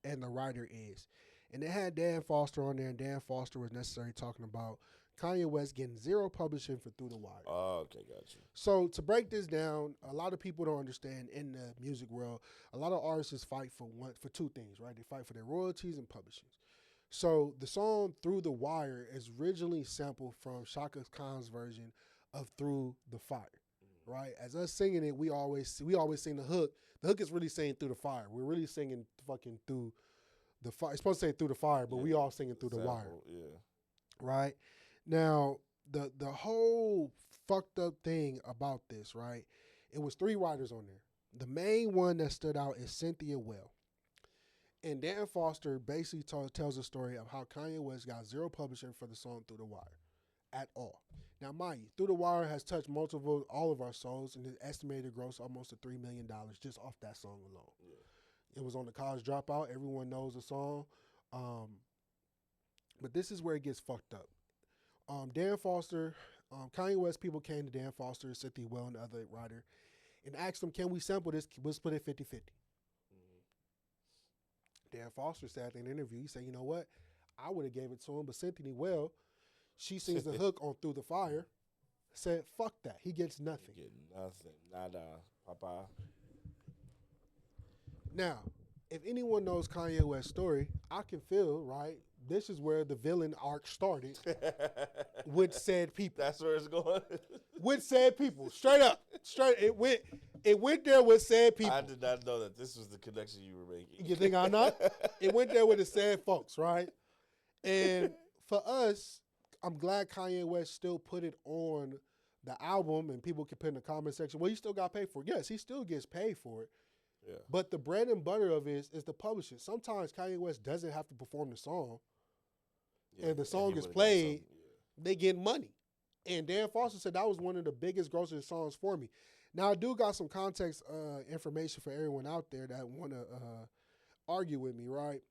"And the Writer Is," and they had Dan Foster on there, and Dan Foster was necessarily talking about Kanye West getting 0 publishing for Through the Wire. Oh, okay, got you. So to break this down, a lot of people don't understand in the music world. A lot of artists fight for 2 things, right? They fight for their royalties and publishing. So the song "Through the Wire" is originally sampled from Shaka Khan's version of "Through the Fire." Right? As us singing it, we always sing the hook. The hook is really saying "through the fire." We're really singing fucking "through the fire." It's supposed to say "through the fire," but we all singing "through the wire." Yeah. Right? Now, the whole fucked up thing about this, right? It was 3 writers on there. The main one that stood out is Cynthia Well. And Dan Foster basically tells a story of how Kanye West got zero publishing for the song Through the Wire at all. Now, mind you, Through the Wire has touched all of our souls, and it estimated gross almost to $3 million just off that song alone. Yeah. It was on the College Dropout. Everyone knows the song. But this is where it gets fucked up. Dan Foster, Kanye West people came to Dan Foster, Cynthia Well, and the other writer, and asked them, can we sample this? We'll split it 50-50. Dan Foster said in an interview, he said, you know what? I would have gave it to him, but Cynthia Well, she sings the hook on Through the Fire, said, fuck that. He gets nothing. You get nothing. Nada. Papa. Now, if anyone knows Kanye West's story, I can feel, right, this is where the villain arc started with said people. That's where it's going? With said people. Straight up. It went there with said people. I did not know that this was the connection you were making. You think I'm not? It went there with the sad folks, right? And for us, I'm glad Kanye West still put it on the album, and people can put in the comment section, well, he still got paid for it. Yes, he still gets paid for it. Yeah. But the bread and butter of it is the publishing. Sometimes Kanye West doesn't have to perform the song. Yeah, and the song is played, they get money. And Dan Foster said that was one of the biggest grossing songs for me. Now, I do got some context information for everyone out there that want to argue with me, right?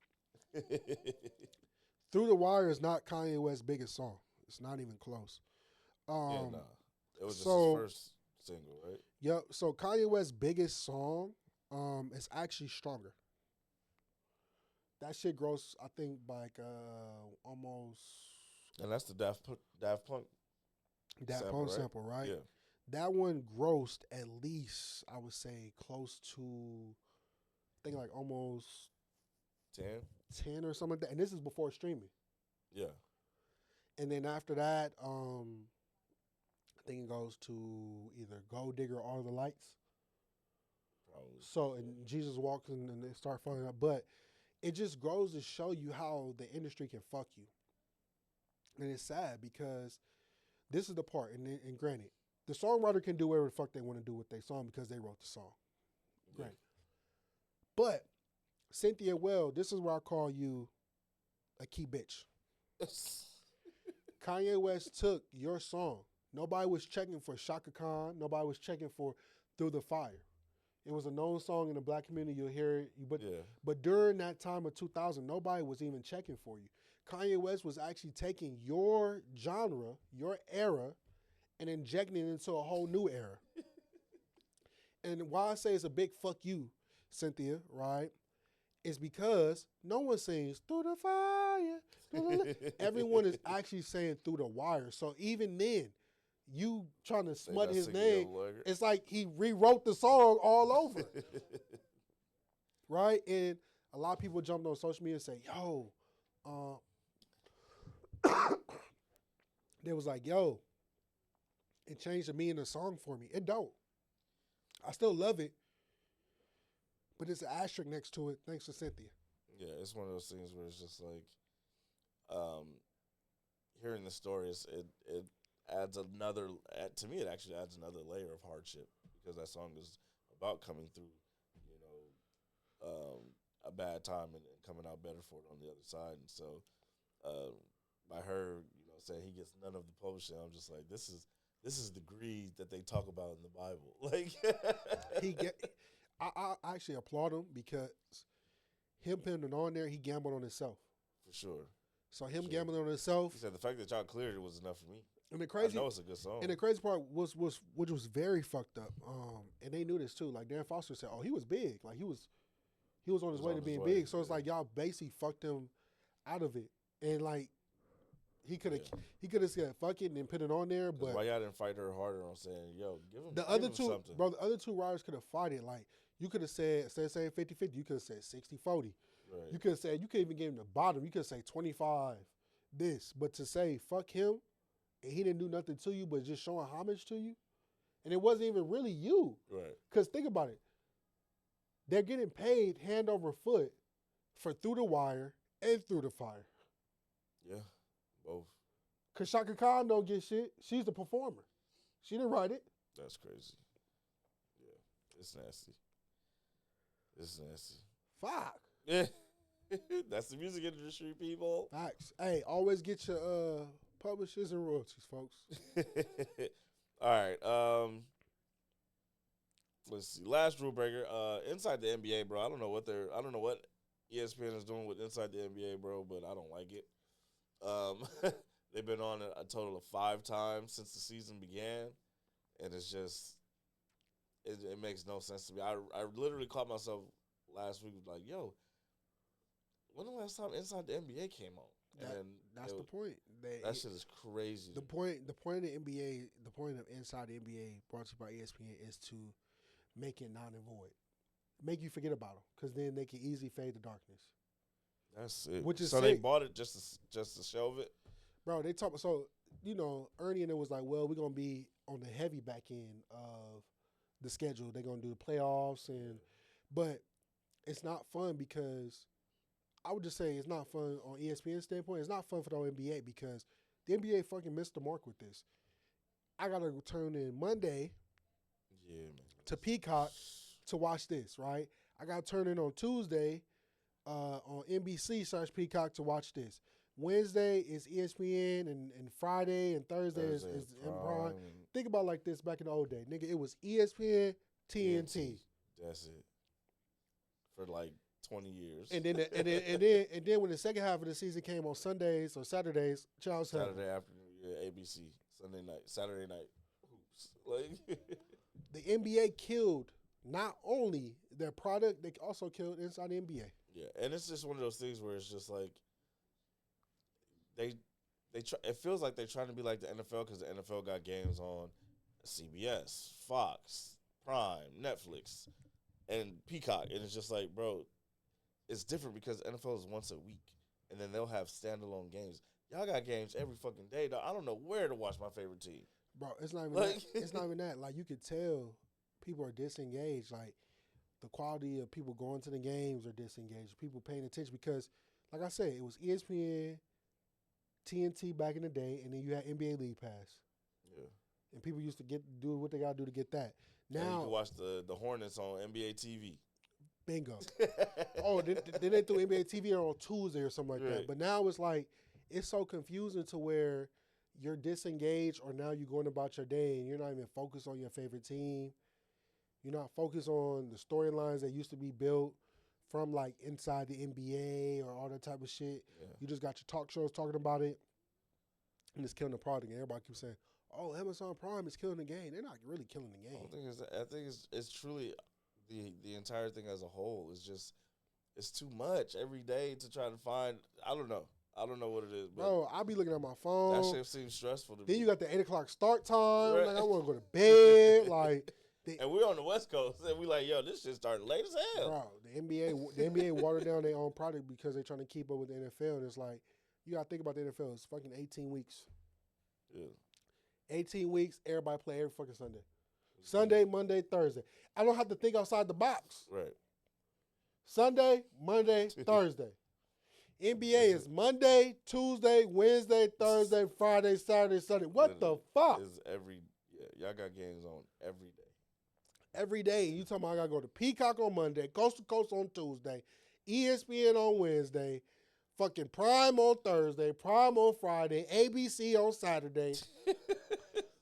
Through the Wire is not Kanye West's biggest song. It's not even close. It was just his first single, right? Yep. So Kanye West's biggest song is actually Stronger. That shit gross, I think, by like almost. And that's the Daft Punk sample, right? Yeah. That one grossed at least, I would say, close to, I think like almost 10 or something like that. And this is before streaming. Yeah. And then after that, I think it goes to either Gold Digger or The Lights. Probably. So, and Jesus walks and they start falling up. But it just goes to show you how the industry can fuck you. And it's sad because this is the part, and granted, the songwriter can do whatever the fuck they want to do with their song because they wrote the song. Great. But Cynthia Well, this is where I call you a key bitch. Kanye West took your song. Nobody was checking for Shaka Khan. Nobody was checking for Through the Fire. It was a known song in the black community. You'll hear it. But during that time of 2000, nobody was even checking for you. Kanye West was actually taking your genre, your era, and injecting it into a whole new era. And why I say it's a big fuck you, Cynthia, right, is because no one sings Through the Fire. Everyone is actually saying Through the Wire. So even then, you trying to smut his name, it's like he rewrote the song all over. Right? And a lot of people jumped on social media and say, yo, they was like, yo, it changed the meaning of the song for me. It don't. I still love it, but it's an asterisk next to it, thanks to Cynthia. Yeah, it's one of those things where it's just like, hearing the stories, it adds another, to me it actually adds another layer of hardship, because that song is about coming through, a bad time and coming out better for it on the other side. And so, by her, saying he gets none of the publishing, I'm just like, this is the greed that they talk about in the Bible. Like, I actually applaud him, because him putting it on there, he gambled on himself. For sure. So him gambling on himself. He said the fact that y'all cleared it was enough for me. And the crazy, I know it's a good song. And the crazy part was which was very fucked up. And they knew this too. Like Dan Foster said, oh, he was big. Like he was on his way to being big. So it's like y'all basically fucked him out of it. And like he could have said fuck it and then put it on there. But why y'all didn't fight her harder on saying, yo, give him the other two something. Bro, the other two riders could have fought it. Like you could have said, instead of saying 50-50, you could have said 60-40. Right. You could have said, you could even give him the bottom. You could say 25 this. But to say fuck him, and he didn't do nothing to you but just showing homage to you, and it wasn't even really you. Right. Because think about it. They're getting paid hand over foot for Through the Wire and Through the Fire. Yeah, both. Because Shaka Khan don't get shit. She's the performer. She didn't write it. That's crazy. Yeah, it's nasty. It's nasty. Fuck. Yeah. That's the music industry, people. Facts. Hey, always get your publishers and royalties, folks. All right. Let's see. Last rule breaker. Inside the NBA, bro. I don't know what ESPN is doing with Inside the NBA, bro, but I don't like it. They've been on a total of 5 times since the season began, and it's just it makes no sense to me. I literally caught myself last week like, yo, when the last time Inside the NBA came on? That's the point. That shit is crazy. The point of the NBA, the point of Inside the NBA, brought to you by ESPN, is to make it non and void, make you forget about them, because then they can easily fade to darkness. That's it. Which is so sick. they bought it just to shelve it. Bro, they talk. So Ernie and it was like, well, we're gonna be on the heavy back end of the schedule. They're gonna do the playoffs, but it's not fun because I would just say it's not fun on ESPN's standpoint. It's not fun for the NBA because the NBA fucking missed the mark with this. I gotta turn in Monday to Peacock to watch this, right? I gotta turn in on Tuesday on NBC/Peacock to watch this. Wednesday is ESPN and Friday and Thursday is Prime. Think about it like this back in the old day. Nigga, it was ESPN, TNT. That's it. For like 20 years. And then when the second half of the season came on Sundays or Saturdays, Charles Saturday afternoon, ABC, Sunday night, Saturday night. Hoops. Like the NBA killed not only their product, they also killed inside the NBA. Yeah, and it's just one of those things where it's just like they try. It feels like they're trying to be like the NFL because the NFL got games on CBS, Fox, Prime, Netflix, and Peacock, and it's just like, bro, it's different because NFL is once a week, and then they'll have standalone games. Y'all got games every fucking day. Dog. I don't know where to watch my favorite team. Bro, it's not even that. It's not even that. Like, you could tell people are disengaged. Like, the quality of people going to the games are disengaged. People paying attention because, like I said, it was ESPN, TNT back in the day, and then you had NBA League Pass. Yeah. And people used to do what they got to do to get that. Now and you can watch the Hornets on NBA TV. Bingo. Then they threw NBA TV on Tuesday or something like that. But now it's like, it's so confusing to where you're disengaged or now you're going about your day and you're not even focused on your favorite team. You're not focused on the storylines that used to be built from like inside the NBA or all that type of shit. Yeah. You just got your talk shows talking about it and it's killing the product. And everybody keeps saying, oh, Amazon Prime is killing the game. They're not really killing the game. I think it's truly the entire thing as a whole is just, it's too much every day to try to find. I don't know what it is. But bro, I'll be looking at my phone. That shit seems stressful to me. Then you got the 8 o'clock start time. Right. Like, I want to go to bed. And we're on the West Coast, and we like, yo, this shit starting late as hell. Bro, the NBA watered down their own product because they're trying to keep up with the NFL. And it's like, you got to think about the NFL. It's fucking 18 weeks. Yeah. 18 weeks, everybody play every fucking Sunday. Sunday, Monday, Thursday. I don't have to think outside the box. Right. Sunday, Monday, Thursday. NBA is Monday, Tuesday, Wednesday, Thursday, Friday, Saturday, Sunday. What the fuck? Y'all got games on every day. Every day. You talking about I got to go to Peacock on Monday, Coast to Coast on Tuesday, ESPN on Wednesday, fucking Prime on Thursday, Prime on Friday, ABC on Saturday.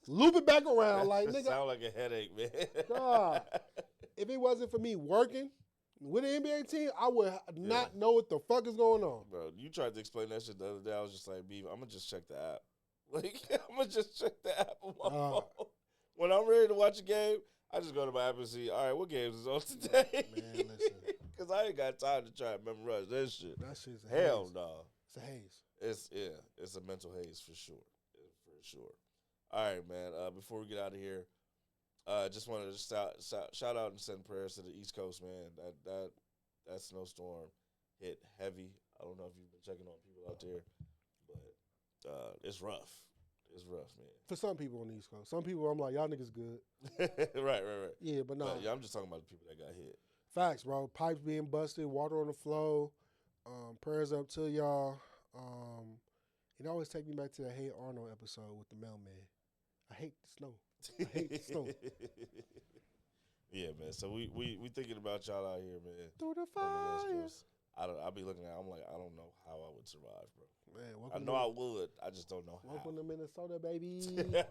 Loop it back around like, nigga. Sound like a headache, man. God, if it wasn't for me working with the NBA team, I would not know what the fuck is going on. Bro, you tried to explain that shit the other day. I was just like, Beav, I'm going to just check the app. Like, I'm going to just check the app on my phone. When I'm ready to watch a game, I just go to my app and see, all right, what games is on today? Man, listen. Because I ain't got time to try to memorize that shit. That shit's a hell haze. no. It's a haze. It's a mental haze for sure. For sure. All right, man. Before we get out of here, just wanted to shout out and send prayers to the East Coast, man. That snowstorm hit heavy. I don't know if you've been checking on people out there, but it's rough. It's rough, man. For some people on the East Coast. Some people, I'm like, y'all niggas good. Right. Yeah, but no. Yeah, I'm just talking about the people that got hit. Facts, bro. Pipes being busted, water on the flow. Prayers up to y'all. It always take me back to that Hey Arnold episode with the mailman. I hate the snow. I hate the snow. Yeah, man. So we thinking about y'all out here, man. Through the fire. I'll be looking at it, I'm like, I don't know how I would survive, bro. Man, I know I would. I just don't know how. Welcome to Minnesota, baby. Yeah,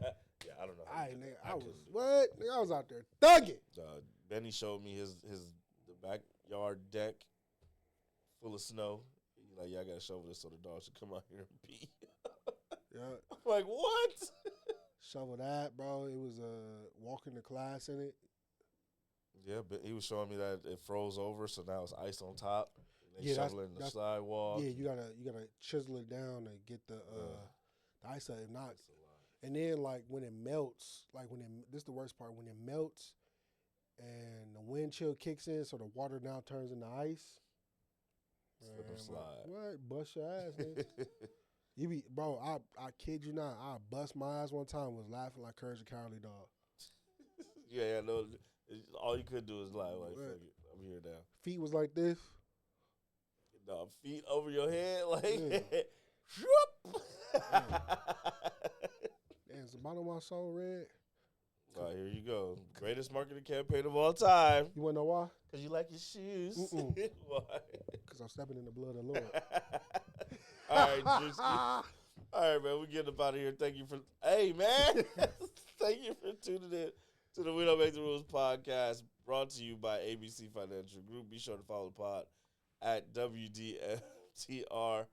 I don't know. I was out there thugging. Benny showed me the backyard deck full of snow. He's like, yeah, I got to shovel this so the dogs should come out here and pee. Yeah. I'm like, what? Shovel that, bro. It was walking to class in it. Yeah, but he was showing me that it froze over, so now it's ice on top. And they Yeah, shoveling the sidewalk. Yeah, you gotta chisel it down to get the ice out. If not, and then like when it melts, this is the worst part, when it melts and the wind chill kicks in, so the water now turns into ice. Slip and slide. What? Bust your ass, nigga. You be, bro. I kid you not. I bust my ass one time. Was laughing like Courage the Cowardly Dog. Yeah, no. All you could do is lie. Like, fuck it, I'm here now. Feet was like this. No, feet over your head, like. Damn, is the bottom of my soul red? All right, here you go. Greatest marketing campaign of all time. You want to know why? Because you like your shoes. Why? Because I'm stepping in the blood of the Lord. All right, Drewski. All right, man. We getting up out of here. Thank you for. Hey, man. Thank you for tuning in to the We Don't Make the Rules podcast, brought to you by ABC Financial Group. Be sure to follow the pod at WDMTR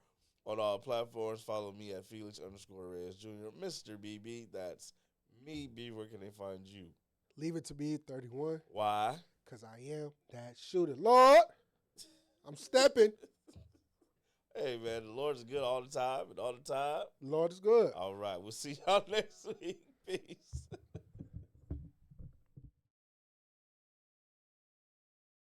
on all platforms. Follow me at Felix_Reyes Jr. Mr. BB. That's me. B. Where can they find you? Leave it to me, 31. Why? Because I am that shooter. Lord, I'm stepping. Hey, man, the Lord is good all the time and all the time. Lord is good. All right, we'll see y'all next week. Peace.